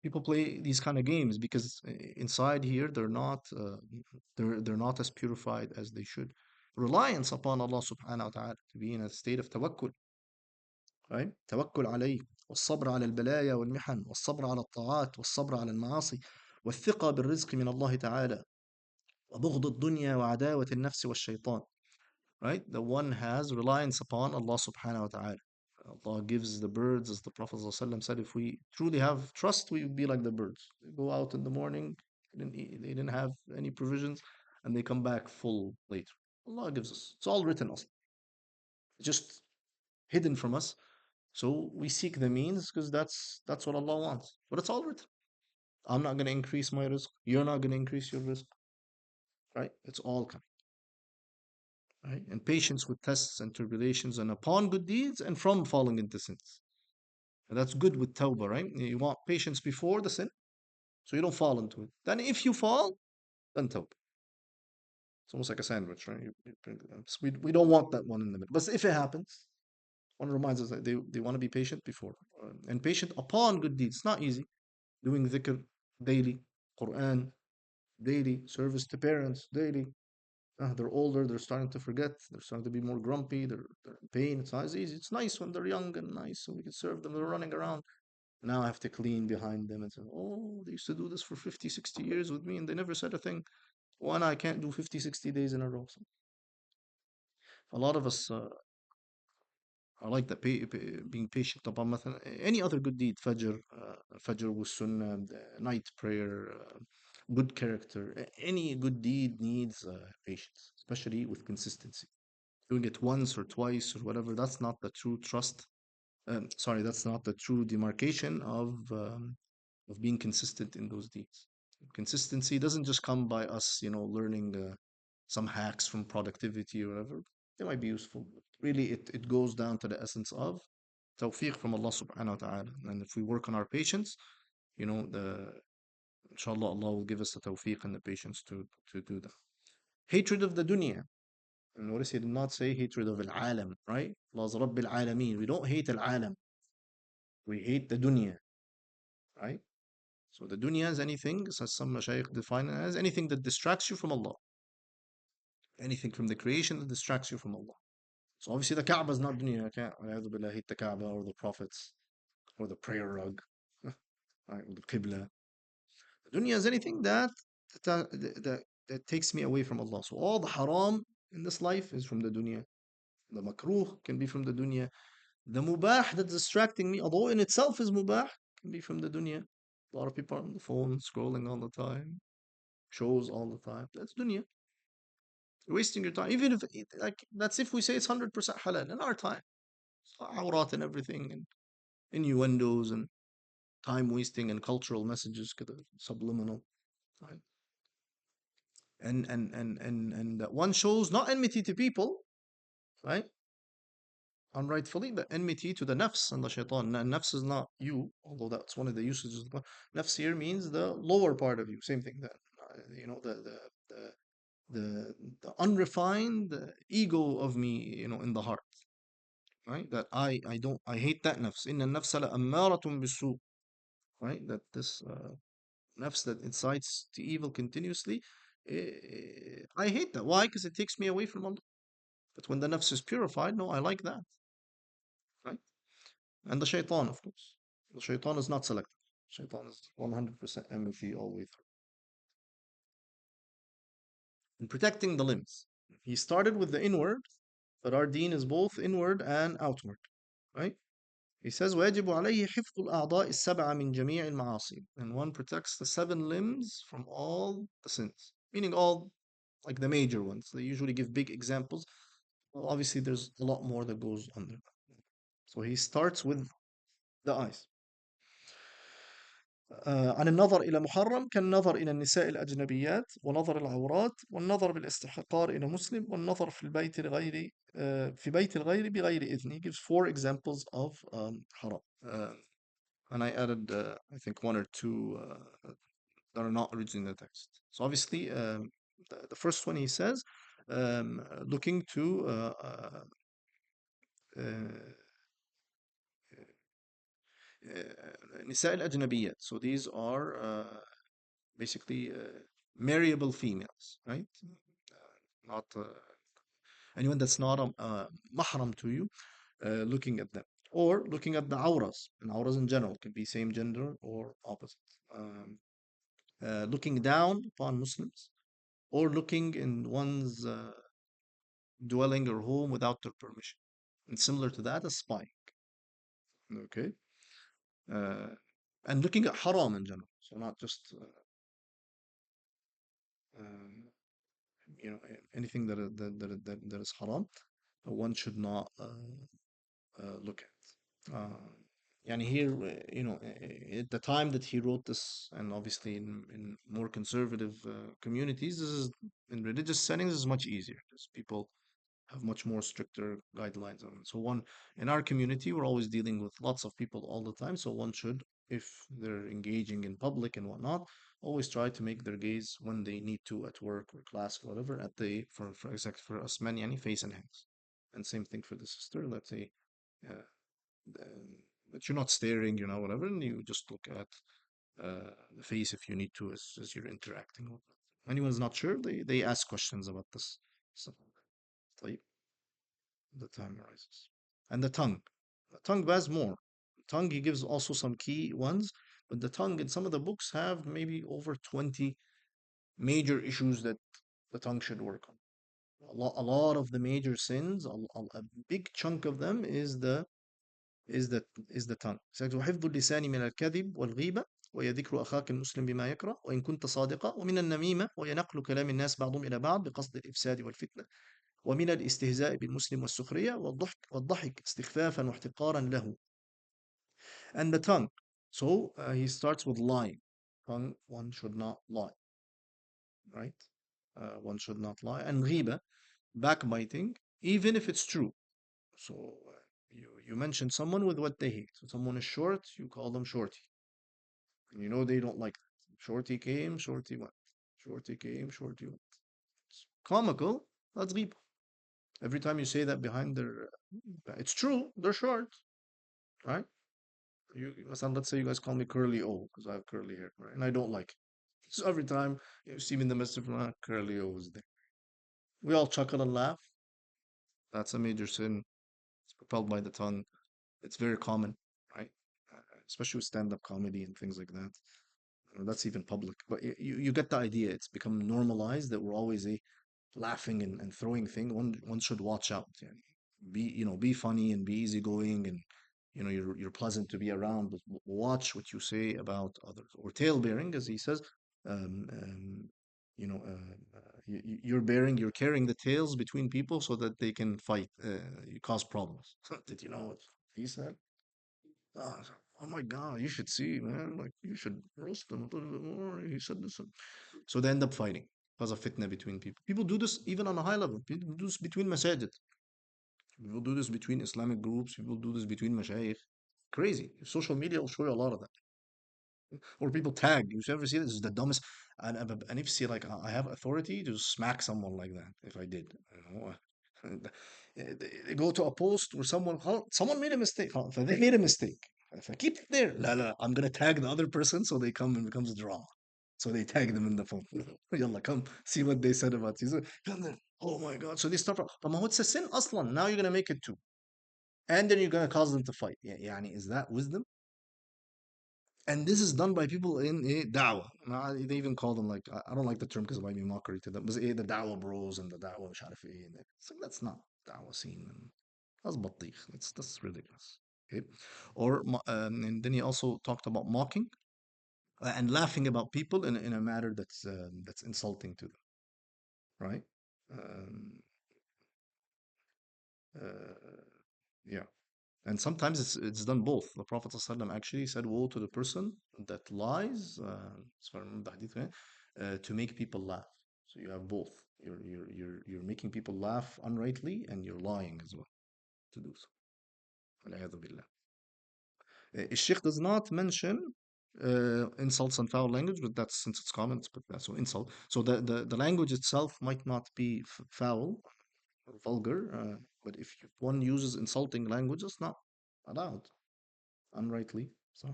people play these kind of games because inside here they're not as purified as they should. Reliance upon Allah subhanahu wa ta'ala, to be in a state of tawakkul, right? توكل عليه والصبر على البلايا والمحن والصبر على الطاعات والصبر على المعاصي والثقة بالرزق من الله تعالى وبغض الدنيا وعداوة النفس والشيطان. Right? The one has reliance upon Allah subhanahu wa ta'ala. Allah gives the birds, as the Prophet ﷺ said, if we truly have trust, we would be like the birds. They go out in the morning, they didn't have any provisions, and they come back full later. Allah gives us. It's all written us. It's just hidden from us. So we seek the means because that's what Allah wants. But it's all written. I'm not going to increase my risk. You're not going to increase your risk. Right? It's all coming. Right? And patience with tests and tribulations and upon good deeds and from falling into sins. And that's good with tawbah, right? You want patience before the sin, so you don't fall into it. Then if you fall, then tawbah. It's almost like a sandwich, right? We don't want that one in the middle. But if it happens, one reminds us that they want to be patient before. And patient upon good deeds. It's not easy. Doing dhikr daily, Quran daily, service to parents daily. They're older, they're starting to forget, they're starting to be more grumpy, they're in pain. It's not as easy. It's nice when they're young and nice, so we can serve them, they're running around. Now I have to clean behind them and say, oh, they used to do this for 50, 60 years with me and they never said a thing. One, I can't do 50, 60 days in a row. So a lot of us are like that, being patient about any other good deed, Fajr with Sunnah, night prayer, good character. Any good deed needs patience, especially with consistency. Doing it once or twice or whatever, that's not the true trust. Sorry, that's not the true demarcation of being consistent in those deeds. Consistency doesn't just come by us, learning some hacks from productivity or whatever. They might be useful. But really, it goes down to the essence of tawfiq from Allah subhanahu wa ta'ala. And if we work on our patience, the inshallah Allah will give us the tawfiq and the patience to do that. Hatred of the dunya. And notice he did not say hatred of al-alam, right? Allah's Rabbil alameen. We don't hate al-alam. We hate the dunya, right? So the dunya is anything, as some mashayikh define it as anything that distracts you from Allah. Anything from the creation that distracts you from Allah. So obviously the Kaaba is not dunya. I can't, I hate the Kaaba or the prophets or the prayer rug, right, or the Qibla. The dunya is anything that takes me away from Allah. So all the haram in this life is from the dunya. The makruh can be from the dunya. The mubah that's distracting me, although in itself is mubah, can be from the dunya. A lot of people are on the phone scrolling all the time, shows all the time. That's dunya. You're wasting your time. Even if, like, that's if we say it's 100% halal in our time. Awrat and everything, and innuendos, and time wasting, and cultural messages, كده, subliminal. Right? And that one shows not enmity to people, right? Unrightfully, but enmity to the nafs and the shaitan. Nafs is not you, although that's one of the usages of the Quran. Nafs here means the lower part of you. Same thing that the the the unrefined ego of me, in the heart, right? That I hate that nafs. Inna nafsa la ammaratun bisu, right? That this nafs that incites to evil continuously. I hate that. Why? Because it takes me away from Allah. But when the nafs is purified, no, I like that, right? And the shaitan, of course. The shaitan is not selective. Shaitan is 100% enmity all the way through. In protecting the limbs, he started with the inward, but our deen is both inward and outward, right? He says, وَيَجِبُ عَلَيْهِ حِفْظُ الْأَعْضَاءِ السَّبْعَ مِنْ جَمِيعِ الْمَعَاصِي. And one protects the seven limbs from all the sins, meaning all, like the major ones. They usually give big examples. Well, obviously, there's a lot more that goes under. So he starts with the eyes. عن النظر إلى محرم كالنظر إلى النساء الأجنبيات ونظر العورات والنظر بالاستحقار إلى مسلم والنظر في البيت لغير في بيت الغير بغير إذن. He gives four examples of haram. And I added, I think, one or two that are not originally in the text. So obviously, the first one he says, looking to uh, نساء الأجنبيات. So these are basically marryable females, right? Not anyone that's not mahram to you, looking at them. Or looking at the auras, and auras in general can be same gender or opposite. Um, looking down upon Muslims, or looking in one's dwelling or home without their permission. And similar to that, a spying. Okay. Uh, and looking at haram in general. So not just uh, anything that is haram, one should not look at. And here, at the time that he wrote this, and obviously in more conservative communities, this is in religious settings is much easier because people have much more stricter guidelines on it. So one in our community, we're always dealing with lots of people all the time. So one should, if they're engaging in public and whatnot, always try to make their gaze when they need to at work or class or whatever at the for exact for us men any face and hands. And same thing for the sister. Let's say uh, that you're not staring, whatever, and you just look at the face if you need to as you're interacting with them. Anyone's not sure, they ask questions about this stuff. طيب, the time arises. And the tongue. The tongue has more. Tongue, he gives also some key ones, but the tongue in some of the books have maybe over 20 major issues that the tongue should work on. A lot of the major sins, a big chunk of them is the tongue. It says وحفظ اللسان من الكذب والغيبة وهي ذكر أخاك المسلم بما يكره وإن كنت صادقا ومن النميمة وهي نقل كلام الناس بعضهم إلى بعض بقصد الإفساد والفتنة ومن الاستهزاء بالمسلم والسخرية والضحك استخفافا واحتقارا له. And the tongue. So he starts with lying. Tongue, one should not lie, right? One should not lie. And ghiba, backbiting, even if it's true. So you mention someone with what they hate. So someone is short, you call them shorty. And you know they don't like that. Shorty came, shorty went. Shorty came, shorty went. It's comical. That's ghiba. Every time you say that behind their, it's true. They're short, right? Let's say you guys call me Curly O because I have curly hair, right? And I don't like it. So every time you see me in the midst of Curly O is there. We all chuckle and laugh. That's a major sin. It's propelled by the tongue. It's very common, right? Especially with stand-up comedy and things like that. That's even public, but you get the idea. It's become normalized that we're always laughing and throwing thing. One should watch out. Yeah. Be funny and be easygoing, and you're pleasant to be around. But watch what you say about others. Or tail bearing, as he says. Um, um, you're carrying the tails between people so that they can fight. You cause problems. Did you know what he said? Oh, oh my God, you should see, man. Like, you should roast them a little bit more. He said this. So they end up fighting because of fitna between people. People do this even on a high level. People do this between masajid. People do this between Islamic groups. People do this between mashayikh. Crazy. Social media will show you a lot of that. Or people tag. You ever see this? This is the dumbest. And if you see, like, I have authority to smack someone like that if I did. They go to a post where someone made a mistake. They made a mistake. If I keep it there, la la, I'm gonna tag the other person so they come and becomes a drama. So they tag them in the phone. Yalla, come see what they said about you. So, come there. Oh my God. So they start from, طب ما هو it's a sin أصلا. Now you're gonna make it too. And then you're gonna cause them to fight. Yeah, يعني, is that wisdom? And this is done by people in da'wah. They even call them, like, I don't like the term because it might be mockery to them. But the da'wah bros and the da'wah مش عارف ايه. It's like, that's not da'wah scene. That's بطيخ. That's ridiculous. Okay. And then he also talked about mocking and laughing about people in a matter that's insulting to them, right? Um, uh, yeah. And sometimes it's done both. The Prophet ﷺ actually said, "Woe to the person that lies," as far as I remember the hadith, to make people laugh. So you have both. You're making people laugh unrightly, and you're lying as well to do so. والعياذ بالله. Sheikh does not mention insults and foul language, but that's since it's common, but that's so insult. So the language itself might not be foul or vulgar, but if one uses insulting language, it's not allowed unrightly. So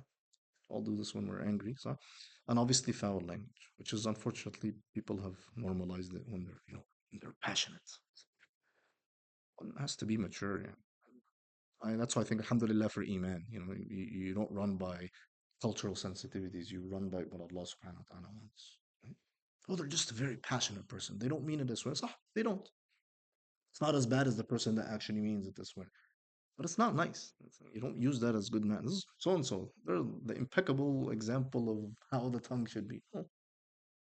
I'll do this when we're angry. So, and obviously foul language, which is unfortunately people have normalized it when they're when they're passionate. One has to be mature. Yeah. That's why I think Alhamdulillah for Iman. You don't run by cultural sensitivities. You run by what Allah Subhanahu wa Taala wants. Right? Oh, they're just a very passionate person. They don't mean it this way. So, they don't. It's not as bad as the person that actually means it this way. But it's not nice. You don't use that as good manners. So and so. They're the impeccable example of how the tongue should be. Oh,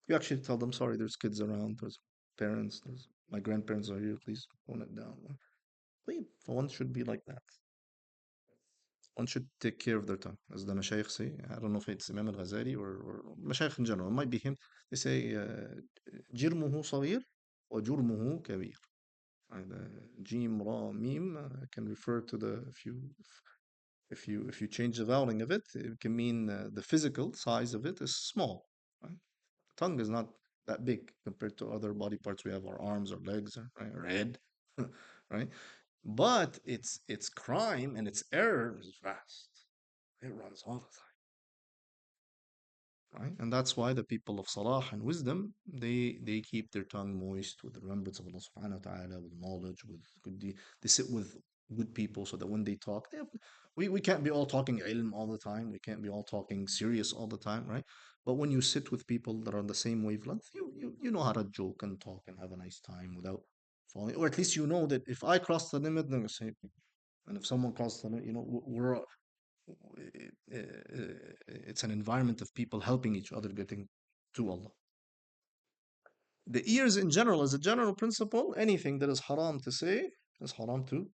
you actually tell them, sorry, there's kids around, there's parents, there's my grandparents are here, please tone it down. Please, for one should be like that. One should take care of their tongue, as the Mashaykh say. I don't know if it's Imam al-Ghazali or Mashaykh in general. It might be him. They say, جرمه صغير وجرمه كبير. The Jim, Ra, Mim can refer to the if you change the vowel of it, it can mean the physical size of it is small. Right? The tongue is not that big compared to other body parts. We have our arms, our legs, our head, right? But its crime and its error is vast. It runs all the time, right? And that's why the people of Salah and wisdom, they keep their tongue moist with the remembrance of Allah subhanahu wa ta'ala, with knowledge, with good deed. They sit with good people so that when they talk, we can't be all talking ilm all the time. We can't be all talking serious all the time, right? But when you sit with people that are on the same wavelength, you know how to joke and talk and have a nice time without falling, or at least you know that if I cross the limit, then the same. And if someone crosses the limit, we're it's an environment of people helping each other getting to Allah. The ears in general, as a general principle, anything that is haram to say is haram to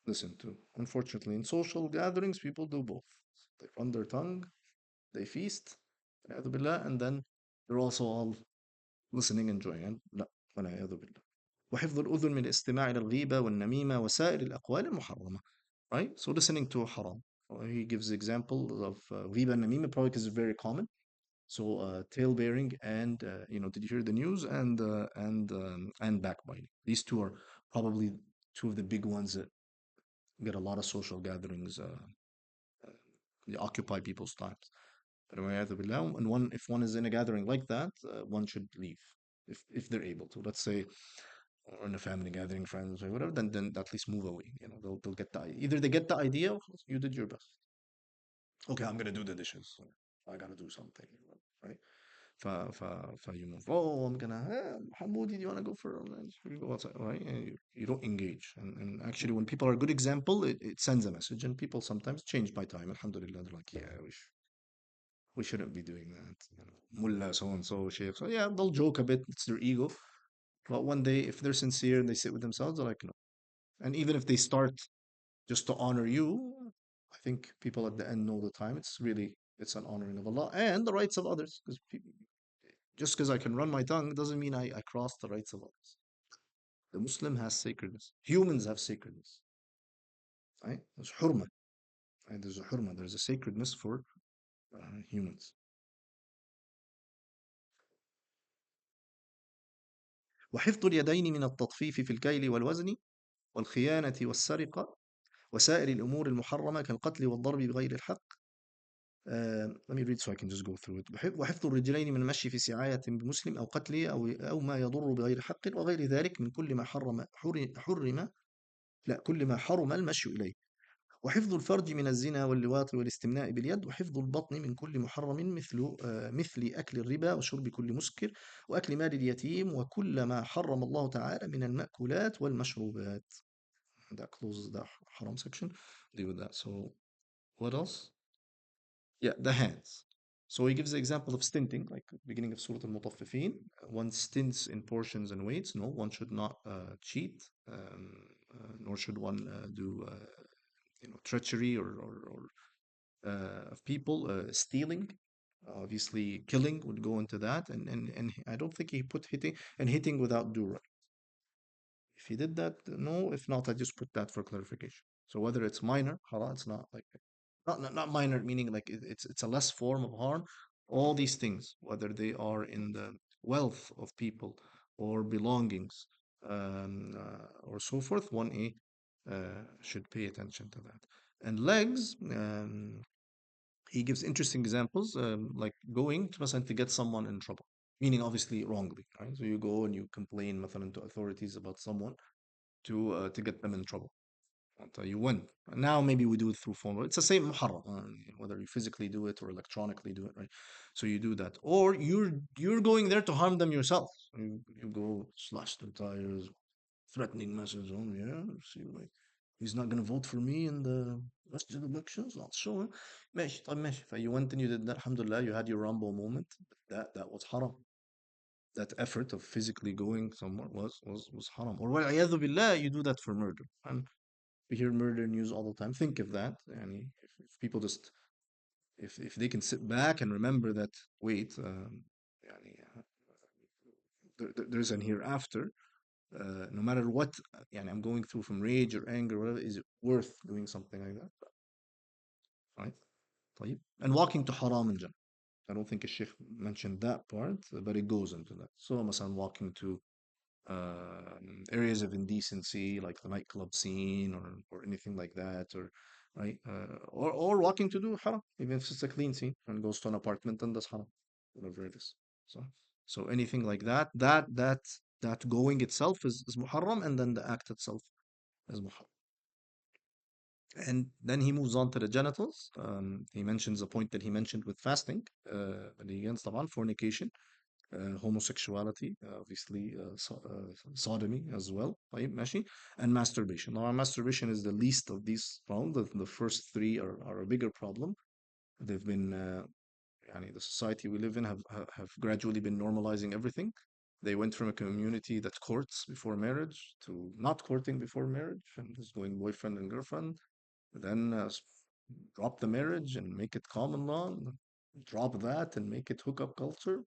listen to. Unfortunately, in social gatherings, people do both. They run their tongue, they feast, and then they're also all listening, enjoying. And لا, والعياذ بالله. وحفظ الأذن من الاستماع إلى الغيبة والنميمة وسائر الأقوال المحرمة. Right? So listening to haram. He gives examples of ghiba and namima, probably because it's very common. So tail bearing and did you hear the news and backbiting? These two are probably two of the big ones that get a lot of social gatherings. They occupy people's times. And one, if one is in a gathering like that, one should leave if they're able to. Let's say, or in a family gathering, friends or whatever, then at least move away. They'll get either they get the idea, you did your best. Okay, I'm gonna do the dishes. I gotta do something, right? ف ف فيو move. Oh, I'm gonna. Hamoudi, do you wanna go for a lunch? We go outside, right? And you don't engage. And actually, when people are a good example, it sends a message. And people sometimes change by time. Alhamdulillah, they're like, yeah, we shouldn't be doing that. Mullah, so and so, sheikh. So yeah, they'll joke a bit. It's their ego. But one day, if they're sincere and they sit with themselves, they're like, no. And even if they start just to honor you, I think people at the end know the time. It's an honoring of Allah and the rights of others. Because just because I can run my tongue doesn't mean I cross the rights of others. The Muslim has sacredness. Humans have sacredness. Right? There's hurma. Right? There's a hurma. There's a sacredness for humans. وحفظ اليدين من التطفيف في الكيل والوزن والخيانة والسرقة وسائر الأمور المحرمة كالقتل والضرب بغير الحق. Let me read so I can just go through it. وحفظ الرجلين من المشي في سعاية بمسلم أو قتله أو ما يضر بغير حق وغير ذلك من كل ما حرم لا كل ما حرم المشي إليه. وحفظ الفرج من الزنا واللواط والاستمناء باليد وحفظ البطن من كل محرم مثل أكل الربا وشرب كل مسكر وأكل مال اليتيم وكل ما حرم الله تعالى من المأكولات والمشروبات. That closes the haram section. Deal with that. So what else? Yeah, the hands. So he gives the example of stinting, like beginning of Surah Al-Mutaffifin. One stints in portions and weights. No, one should not cheat, nor should one do treachery of people, stealing. Obviously, killing would go into that, and I don't think he put hitting without do. If he did that, no. If not, I just put that for clarification. So whether it's minor, haram, it's not like not minor, meaning like it's a less form of harm. All these things, whether they are in the wealth of people or belongings, or so forth, one a should pay attention to that. And legs, he gives interesting examples, like going to مثلا to get someone in trouble, meaning obviously wrongly, right? So you go and you complain مثلا to authorities about someone to get them in trouble until you win. And now maybe we do it through phone. It's the same muharram, whether you physically do it or electronically do it, right? So you do that, or you're going there to harm them yourself. You go slash their tires, threatening message on, yeah, see, like he's not gonna vote for me in the rest of the elections. I'll show him. ماشي طيب ماشي. You went and you did that. Alhamdulillah, you had your Rambo moment. That was haram. That effort of physically going somewhere was haram. Or وَالْعِيَاذُ billah, you do that for murder. And we hear murder news all the time. Think of that. And if people just if they can sit back and remember that, wait, يعني, there's an hereafter. No matter what, يعني I'm going through from rage or anger, whatever, is it worth doing something like that, right? طيب. And walking to haram in general. I don't think a sheikh mentioned that part, but it goes into that. So, مثلا walking to areas of indecency like the nightclub scene or anything like that, or right, or walking to do haram, even if it's a clean scene and goes to an apartment and does haram, whatever it is. So anything like that going itself is muharram, and then the act itself is muharram. And then he moves on to the genitals. He mentions a point that he mentioned with fasting, against طبعا fornication, homosexuality, obviously, sodomy as well, طيب ماشي, and masturbation. Now, masturbation is the least of these problems. The first three are a bigger problem. They've been, يعني the society we live in have gradually been normalizing everything. They went from a community that courts before marriage to not courting before marriage and just going boyfriend and girlfriend. Then drop the marriage and make it common law. Drop that and make it hookup culture,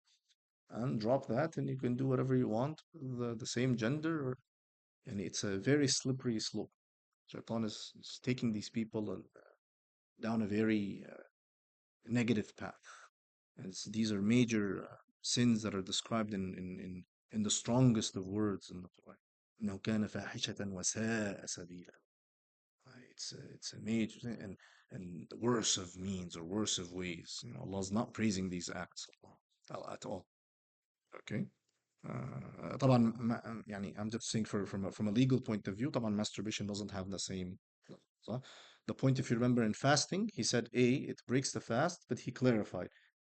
and drop that and you can do whatever you want with the same gender, and it's a very slippery slope. Shaitan is taking these people down a very negative path. And these are major sins that are described in the strongest of words in the Quran. إنه كان فاحشة وساء سبيلا. It's a major thing, and the worst of means or worst of ways. Allah's not praising these acts at all. Okay. طبعا يعني I'm just saying from a legal point of view. طبعا masturbation doesn't have the same. صح? The point, if you remember, in fasting, he said it breaks the fast, but he clarified,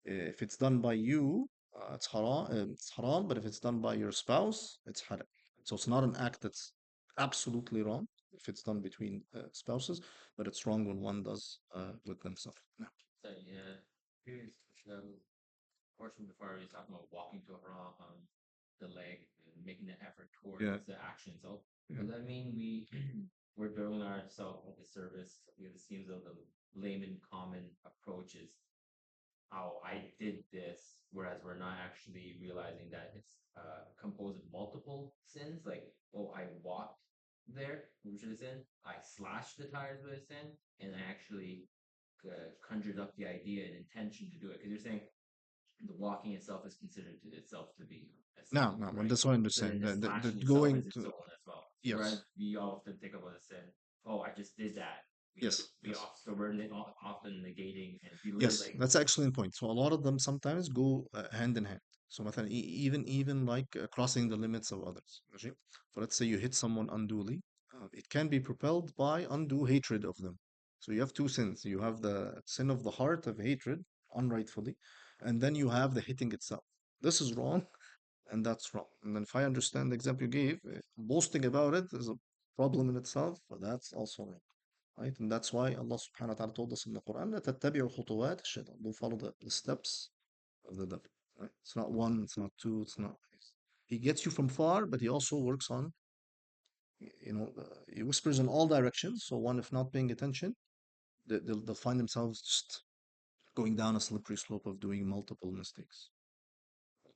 if it's done by you, it's haram, but if it's done by your spouse, it's halal. So it's not an act that's absolutely wrong if it's done between spouses, but it's wrong when one does with themselves. No. So yeah, here's the portion before we was talking about walking to Haram, the leg, and making the effort towards Yeah. the action. So Yeah. does that mean we're doing ourselves a disservice because it seems that the layman common approach is, oh, I did this, whereas we're not actually realizing that it's composed of multiple sins. Like, oh, I walked there, which is a sin. I slashed the tires with a sin, and I actually conjured up the idea and intention to do it. Because you're saying the walking itself is considered to itself to be a sin, No, no, well, right? that's what I So then understand. the The slashing itself going is its to, own as well. Whereas yes, we often think about a sin, oh, I just did that. yes, We yes. so we're often negating and Yes, belittling. that's actually the point. So a lot of them sometimes go hand in hand. So مثلا, even like crossing the limits of others. ماشي? So let's say you hit someone unduly, it can be propelled by undue hatred of them. So you have two sins. You have the sin of the heart of hatred, unrightfully, and then you have the hitting itself. This is wrong, and that's wrong. And then if I understand the example you gave, boasting about it is a problem in itself, but that's also wrong. Right? And that's why Allah subhanahu wa ta'ala told us in the Quran that تتبعوا خطوات الشيطان. Don't follow the steps of the devil. Right? It's not one, it's not two, it's not. He gets you from far, but he also works on he whispers in all directions. So one, if not paying attention, they'll find themselves just going down a slippery slope of doing multiple mistakes.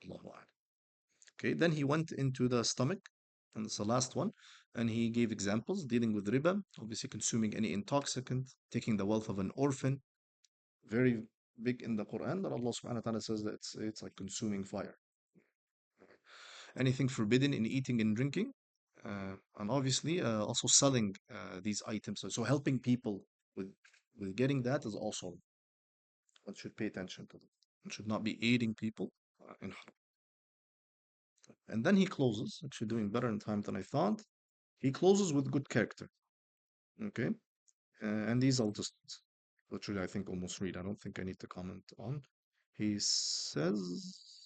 Allahu A'lam. Okay, then he went into the stomach, and it's the last one, and he gave examples dealing with riba, obviously consuming any intoxicant, taking the wealth of an orphan, very big in the Quran that Allah subhanahu wa ta'ala says that it's like consuming fire. Anything forbidden in eating and drinking, and obviously also selling these items. So helping people with getting that is also one should pay attention to them. One should not be aiding people in harm. And then he closes, actually doing better in time than I thought. He closes with good character. Okay. And these I'll just literally, I think, almost read. I don't think I need to comment on. He says,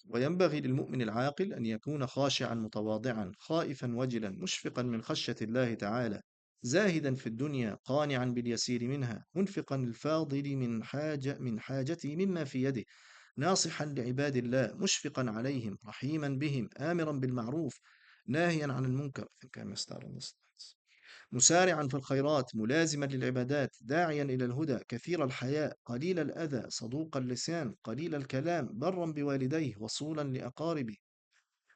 وينبغي للمؤمن العاقل أن يكون خاشعا متواضعا خائفا وجلا مشفقا من خشية الله تعالى زاهدا في الدنيا قانعا باليسير منها منفقا الفاضل من حاجته مما في يده ناصحا لعباد الله مشفقا عليهم رحيما بهم آمرا بالمعروف ناهيا عن المنكر. I think I missed out on this. مسارعا في الخيرات ملازما للعبادات داعيا إلى الهدى كثير الحياء قليل الأذى صدوق اللسان قليل الكلام برا بوالديه وصولا لأقاربه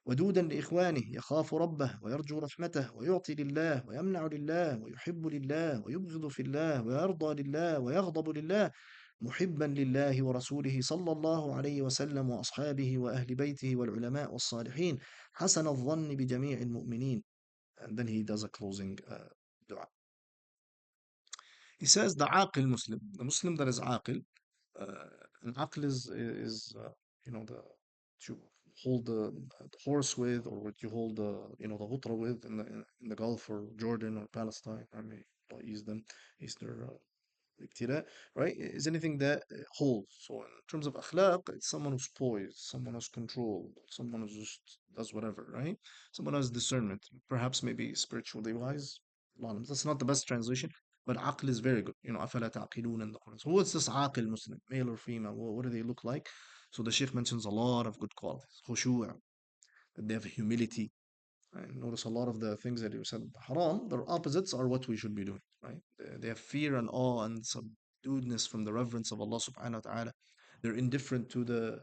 ودودا لإخوانه يخاف ربه ويرجو رحمته ويعطي لله ويمنع لله ويحب لله ويبغض في الله ويرضى لله ويغضب لله محبا لله ورسوله صلى الله عليه وسلم وأصحابه وأهل بيته والعلماء والصالحين حسن الظن بجميع المؤمنين. And then he does a closing dua. He says the aqil Muslim, the Muslim that is aqil, uh, an aqil is the to hold the horse with, or what you hold the ghutra with in the Gulf or Jordan or Palestine. I mean, use them, is their ibtila, right? Is anything that holds. So in terms of akhlaq, it's someone who's poised, someone who's controlled, someone who just does whatever, right? Someone who has discernment, perhaps maybe spiritually wise. Allah Alam. That's not the best translation, but aql is very good. أَفَلَا تَعْقِلُونَ in the Quran. So what's this aqil Muslim, male or female? What do they look like? So the Sheikh mentions a lot of good qualities. Khushu', that they have humility. Right? Notice a lot of the things that you said haram, their opposites are what we should be doing, right? They have fear and awe and subduedness from the reverence of Allah subhanahu wa ta'ala. They're indifferent to the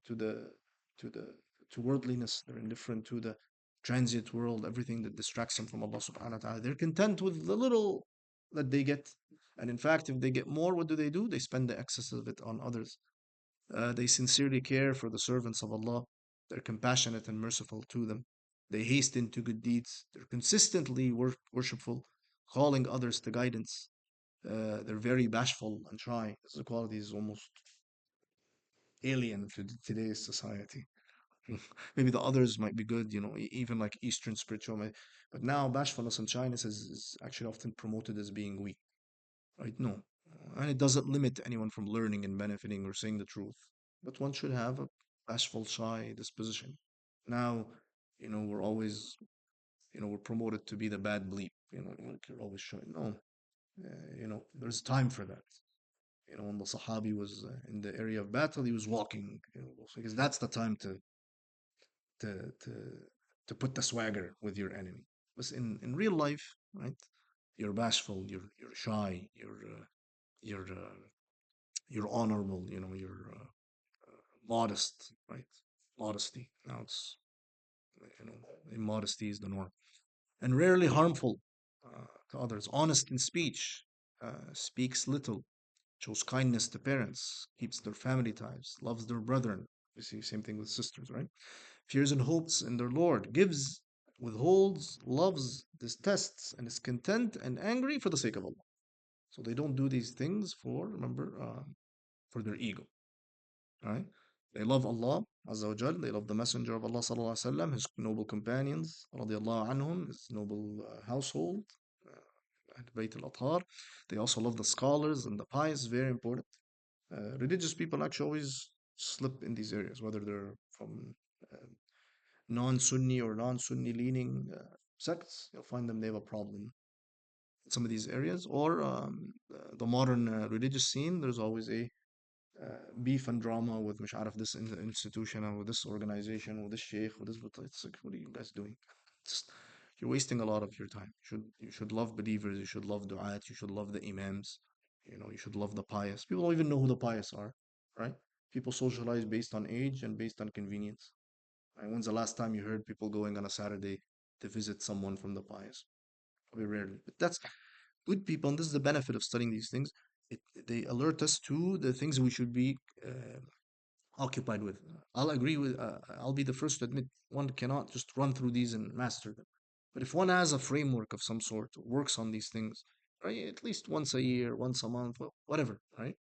to the to worldliness, they're indifferent to the transient world, everything that distracts them from Allah subhanahu wa ta'ala. They're content with the little that they get. And in fact, if they get more, what do? They spend the excess of it on others. They sincerely care for the servants of Allah. They're compassionate and merciful to them. They hasten to good deeds. They're consistently worshipful, calling others to guidance. They're very bashful and shy. This quality is almost alien to today's society. Maybe the others might be good, even like Eastern spiritual. But now bashfulness and shyness is actually often promoted as being weak, right? No. And it doesn't limit anyone from learning and benefiting or saying the truth. But one should have a bashful, shy disposition. Now, we're always, we're promoted to be the bad bleep. Like you're always showing. No, there's time for that. When the Sahabi was in the area of battle, he was walking, because that's the time to to to put the swagger with your enemy. But in real life, right? You're bashful. You're shy. You're honorable. You're modest, right? Modesty. Now it's immodesty is the norm, and rarely harmful to others. Honest in speech, speaks little, shows kindness to parents, keeps their family ties, loves their brethren. You see, same thing with sisters, right? Fears and hopes in their Lord, gives, withholds, loves, detests, and is content and angry for the sake of Allah. So they don't do these things remember, for their ego, right? They love Allah Azza wa Jal, they love the Messenger of Allah Sallallahu Alaihi Wasallam, his noble companions, radiallahu anhum, his noble household, Bayt al-Athar. They also love the scholars and the pious, very important. Religious people actually always slip in these areas, whether they're from uh, non-Sunni or non-Sunni leaning sects. You'll find them, they have a problem in some of these areas. Or the modern religious scene, there's always a beef and drama with مش عارف this institution or with this organization or this sheikh or this. It's like, what are you guys doing? Just you're wasting a lot of your time. You should love believers, you should love du'at, you should love the imams, you should love the pious. People don't even know who the pious are, right? People socialize based on age and based on convenience. Right? When's the last time you heard people going on a Saturday to visit someone from the pious? Very rarely. But that's good people, and this is the benefit of studying these things. It, they alert us to the things we should be occupied with. I'll be the first to admit one cannot just run through these and master them. But if one has a framework of some sort, works on these things, right, at least once a year, once a month, whatever, right?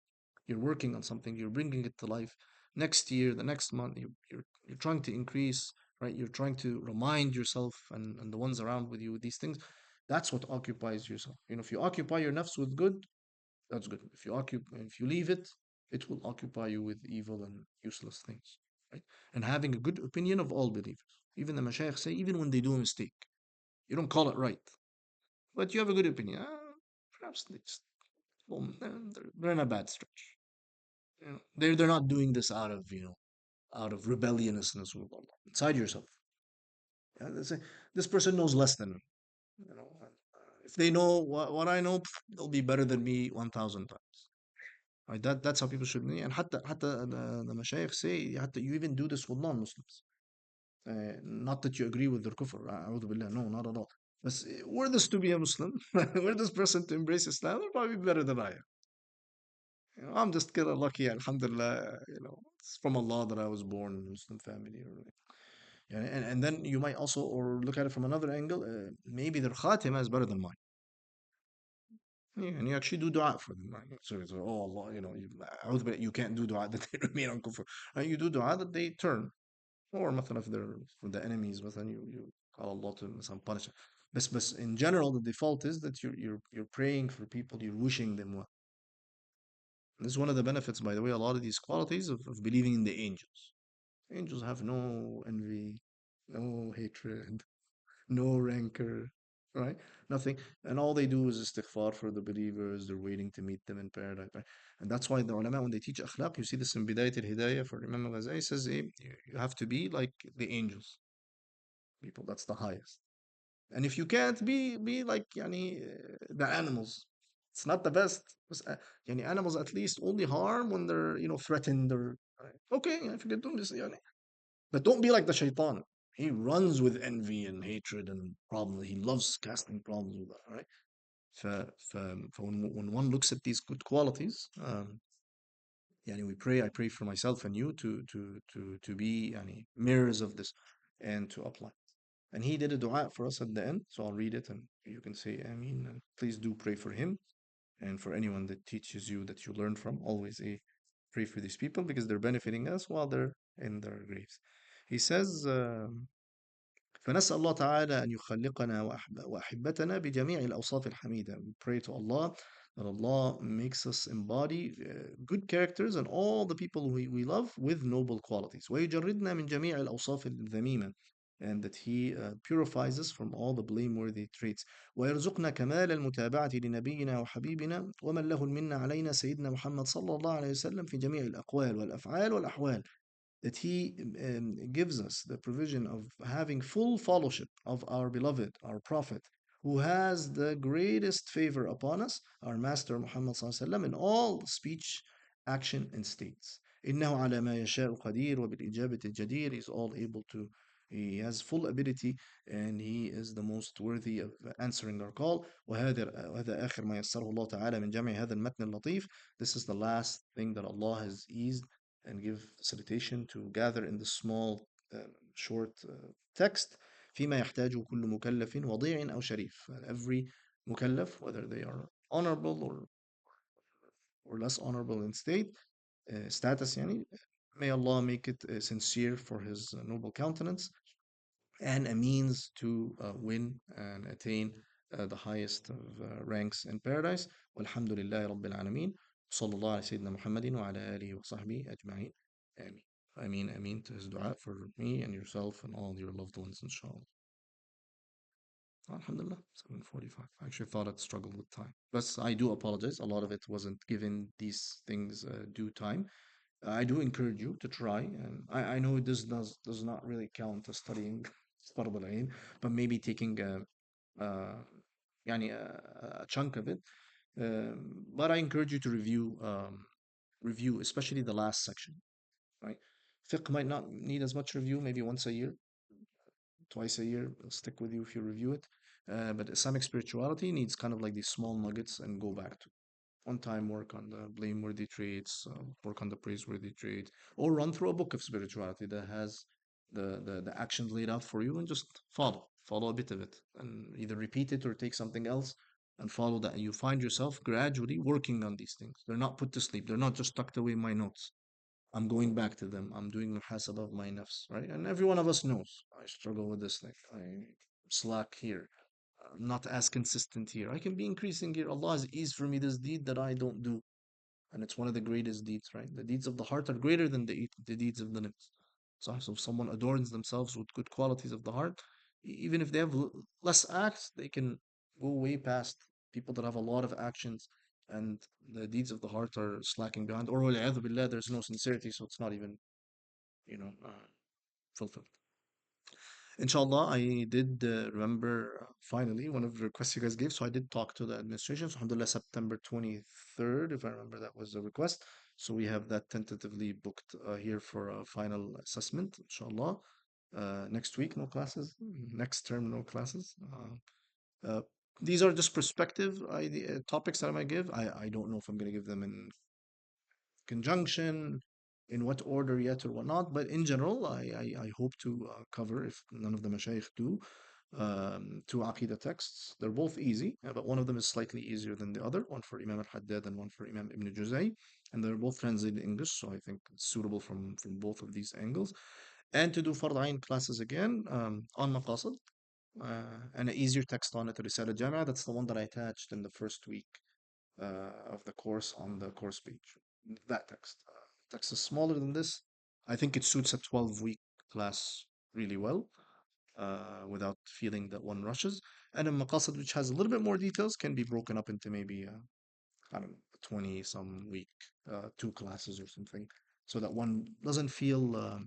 You're working on something, you're bringing it to life. Next year, the next month, you're trying to increase, right? You're trying to remind yourself and the ones around with you with these things. That's what occupies yourself. If you occupy your nafs with good, that's good. If you leave it, it will occupy you with evil and useless things, right? And having a good opinion of all believers. Even the mashayikh say, even when they do a mistake, you don't call it right, but you have a good opinion. Perhaps well, they're in a bad stretch. They're not doing this out of rebelliousness with Allah inside yourself. Yeah, they say this person knows less than me. If they know what I know, they'll be better than me 1,000 times. Right? That's how people should be. And حتى the مشايخ say حتى you even do this with non-Muslims. Not that you agree with their kufr. أعوذ بالله. No, not at all. But were this to be a Muslim, were this person to embrace Islam, they're probably better than I am. I'm just kind of lucky, alhamdulillah, it's from Allah that I was born in a Muslim family. Yeah, and then you might also, or look at it from another angle, maybe their khatima is better than mine. Yeah, and you actually do dua for them, right? So, oh Allah, أعوذ بالله, you can't do dua that they remain on kufr. Right? You do dua that they turn. Or مثلا if they're for the enemies, مثلا you call Allah to مثلا punish them. But in general, the default is that you're praying for people, you're wishing them well. This is one of the benefits, by the way, a lot of these qualities of believing in the angels. Angels have no envy, no hatred, no rancor, right? Nothing. And all they do is istighfar for the believers. They're waiting to meet them in paradise. Right? And that's why the ulama, when they teach akhlaq, you see this in Bidayat al-Hidayah for Imam al-Ghazali, says you have to be like the angels, people. That's the highest. And if you can't, be like the animals. It's not the best. بس, animals at least only harm when they're threatened or okay, if you can do this, but don't be like the shaitan. He runs with envy and hatred and problems. He loves casting problems with that, right? When one looks at these good qualities, I pray for myself and you to be mirrors of this and to apply. And he did a dua for us at the end, so I'll read it and you can say Ameen. And please do pray for him and for anyone that teaches you that you learn from. Always pray for these people because they're benefiting us while they're in their graves. He says, فنسأل الله تعالى أن يخلقنا وأحبتنا بجميع الأوصاف الحميدة. We pray to Allah that Allah makes us embody good characters and all the people we love with noble qualities. ويجردنا من جميع الأوصاف الذميمة. And that He purifies us from all the blameworthy traits. ويرزقنا كمال المتابعة لنبينا وحبيبنا ومن له المنة علينا سيدنا محمد صلى الله عليه وسلم في جميع الأقوال والأفعال والأحوال. That He gives us the provision of having full fellowship of our beloved, our Prophet, who has the greatest favor upon us, our Master Muhammad sallallahu in all speech, action, and states. إنه على ما يشاء قدير وبالإجابة الجدير. He's all able to. He has full ability and he is the most worthy of answering our call. وهذا آخر ما يسره الله تعالى من جمع هذا المتن اللطيف. This is the last thing that Allah has eased and give facilitation to gather in the small short text فيما يحتاجه كل مكلف وضيع أو شريف. Every mukallaf, whether they are honorable or less honorable in status may Allah make it sincere for His noble countenance and a means to win and attain the highest of ranks in paradise. والحمد لله رب العالمين. صلى الله على سيدنا محمد وعلى آله وصحبه أجمعين. آمين. Ameen to his dua for me and yourself and all your loved ones, inshallah. Alhamdulillah, 7:45. I actually thought I'd struggle with time. But I do apologize. A lot of it wasn't given these things due time. I do encourage you to try, and I know this does not really count as studying فرض العين, but maybe taking uh, يعني a chunk of it. But I encourage you to review, especially the last section, right? Fiqh might not need as much review, maybe once a year, twice a year. It'll stick with you if you review it. But Islamic spirituality needs kind of like these small nuggets and go back to on time work on the blameworthy traits, work on the praiseworthy traits, or run through a book of spirituality that has the actions laid out for you and just follow a bit of it and either repeat it or take something else and follow that. And you find yourself gradually working on these things. They're not put to sleep. They're not just tucked away in my notes. I'm going back to them. I'm doing muhasabah of my nafs, right? And every one of us knows I struggle with this thing. I slack here. I'm not as consistent here. I can be increasing here. Allah has eased for me this deed that I don't do. And it's one of the greatest deeds, right? The deeds of the heart are greater than the deeds of the limbs. So if someone adorns themselves with good qualities of the heart, even if they have less acts, they can go way past people that have a lot of actions and the deeds of the heart are slacking behind. Or وَالْعِيَاذُ billah, there's no sincerity, so it's not even, fulfilled. Inshallah, I did remember finally one of the requests you guys gave. So I did talk to the administration. So, alhamdulillah, September 23rd, if I remember, that was the request. So we have that tentatively booked here for a final assessment, inshallah. Next week, no classes. Next term, no classes. Uh, these are just perspective topics that I might give. I don't know if I'm going to give them in conjunction, in what order yet or whatnot. But in general, I hope to cover, if none of the mashayikh do, two Aqidah texts. They're both easy, but one of them is slightly easier than the other, one for Imam al-Haddad and one for Imam Ibn Juzay. And they're both translated in English, so I think it's suitable from both of these angles. And to do Fard Ain classes again on Maqasid, and an easier text on it, Risala Jamia. That's the one that I attached in the first week of the course on the course page. That text is smaller than this. I think it suits a 12-week class really well without feeling that one rushes. And a Maqasid, which has a little bit more details, can be broken up into maybe, I don't know, 20 some week, two classes or something, so that one doesn't feel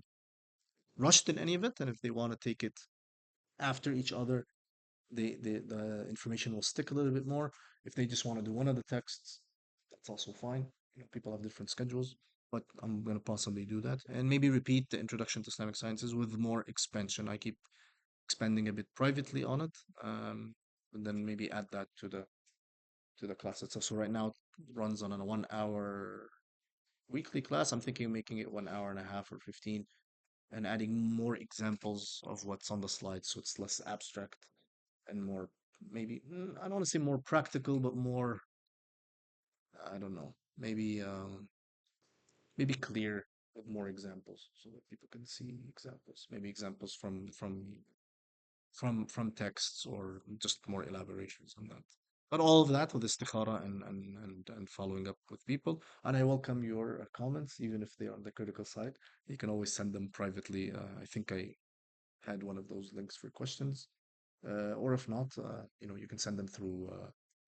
rushed in any of it. And if they want to take it after each other, the information will stick a little bit more. If they just want to do one of the texts, that's also fine. People have different schedules, but I'm going to possibly do that and maybe repeat the introduction to Islamic sciences with more expansion. I keep expanding a bit privately on it, and then maybe add that to the class itself. So right now it runs on a 1 hour weekly class. I'm thinking of making it 1 hour and a half or 15 and adding more examples of what's on the slide so it's less abstract and more, maybe, I don't want to say more practical, but more, I don't know, maybe clear with more examples so that people can see examples, maybe examples from texts or just more elaborations on that. But all of that with istikhara and following up with people. And I welcome your comments, even if they are on the critical side. You can always send them privately. I think I had one of those links for questions. Or if not, you can send them through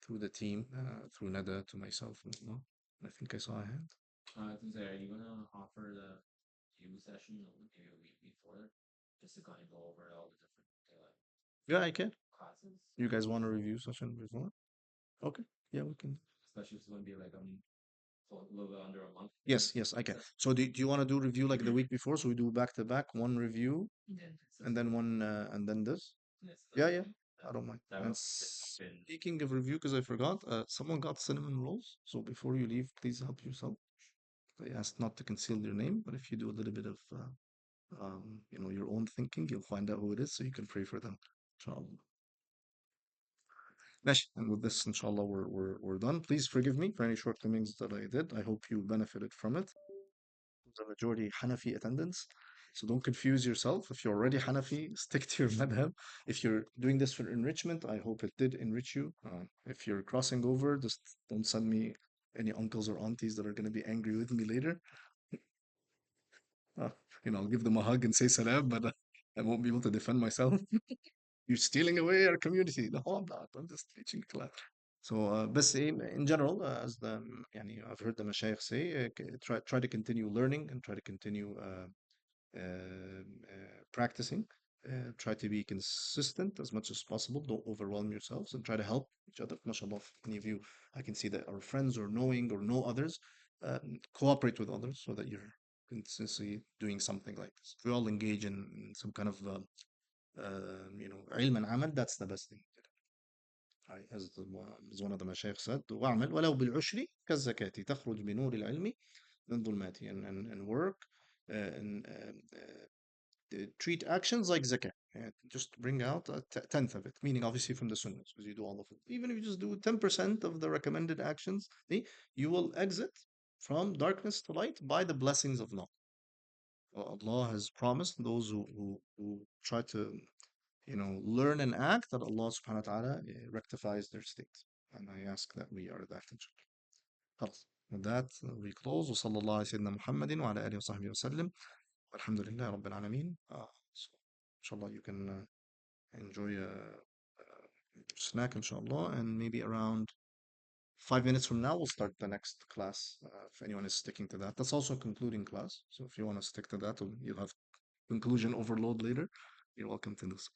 the team, through Nada to myself and whatnot. I think I saw a hand. Tuesday, are you gonna offer the review session maybe a week before, just to kind of go over all the different Yeah, I can. classes? You guys want a review session before? Okay. Yeah, we can. Especially if it's gonna be like so a little bit under a month. Yes, yes, I can. So do you want to do review like the week before? So we do back to back, one review and then one and then this? Yes, Yeah, yeah. I don't mind. that And would just been speaking of review, because I forgot, someone got cinnamon rolls. So before you leave, please help yourself. I asked not to conceal your name, but if you do a little bit of your own thinking, you'll find out who it is, so you can pray for them. Inshallah. ماشي. And with this, inshallah, we're done. Please forgive me for any shortcomings that I did. I hope you benefited from it. The majority Hanafi attendance. So don't confuse yourself. If you're already Hanafi, stick to your madhab. If you're doing this for enrichment, I hope it did enrich you. If you're crossing over, just don't send me any uncles or aunties that are going to be angry with me later. Uh, I'll give them a hug and say salam, but I won't be able to defend myself. You're stealing away our community. No, I'm not. I'm just teaching class. So, بس in general, as I've heard the mashayikh say, try to continue learning and try to continue practicing. Try to be consistent as much as possible. Don't overwhelm yourselves and try to help each other. MashaAllah, if any of you, I can see that are friends or knowing or know others, cooperate with others so that you're consistently doing something like this. If we all engage in some kind of, علم and amal, that's the best thing. As one of the mashayikh said, وَاعْمَلْ وَلَوْ بِالْعُشْرِ كَالزَّكَاةِ تَخْرُجْ بِنُورِ الْعِلْمِ مِنْ ظُلْمَاتِ and work and treat actions like zakah. Just bring out a tenth of it, meaning obviously from the sunnahs, because you do all of it. Even if you just do 10% of the recommended actions, you will exit from darkness to light by the blessings of Allah. Allah has promised those who try to learn and act that Allah subhanahu wa ta'ala rectifies their state. And I ask that we are that inshallah. خلاص. With that, we close. وصلى الله على سيدنا محمد وعلى آله وصحبه وسلم. والحمد لله رب العالمين. So, inshallah, you can enjoy a snack, inshallah, and maybe around 5 minutes from now, we'll start the next class. If anyone is sticking to that, that's also a concluding class. So if you want to stick to that, you'll have conclusion overload later. You're welcome to do so.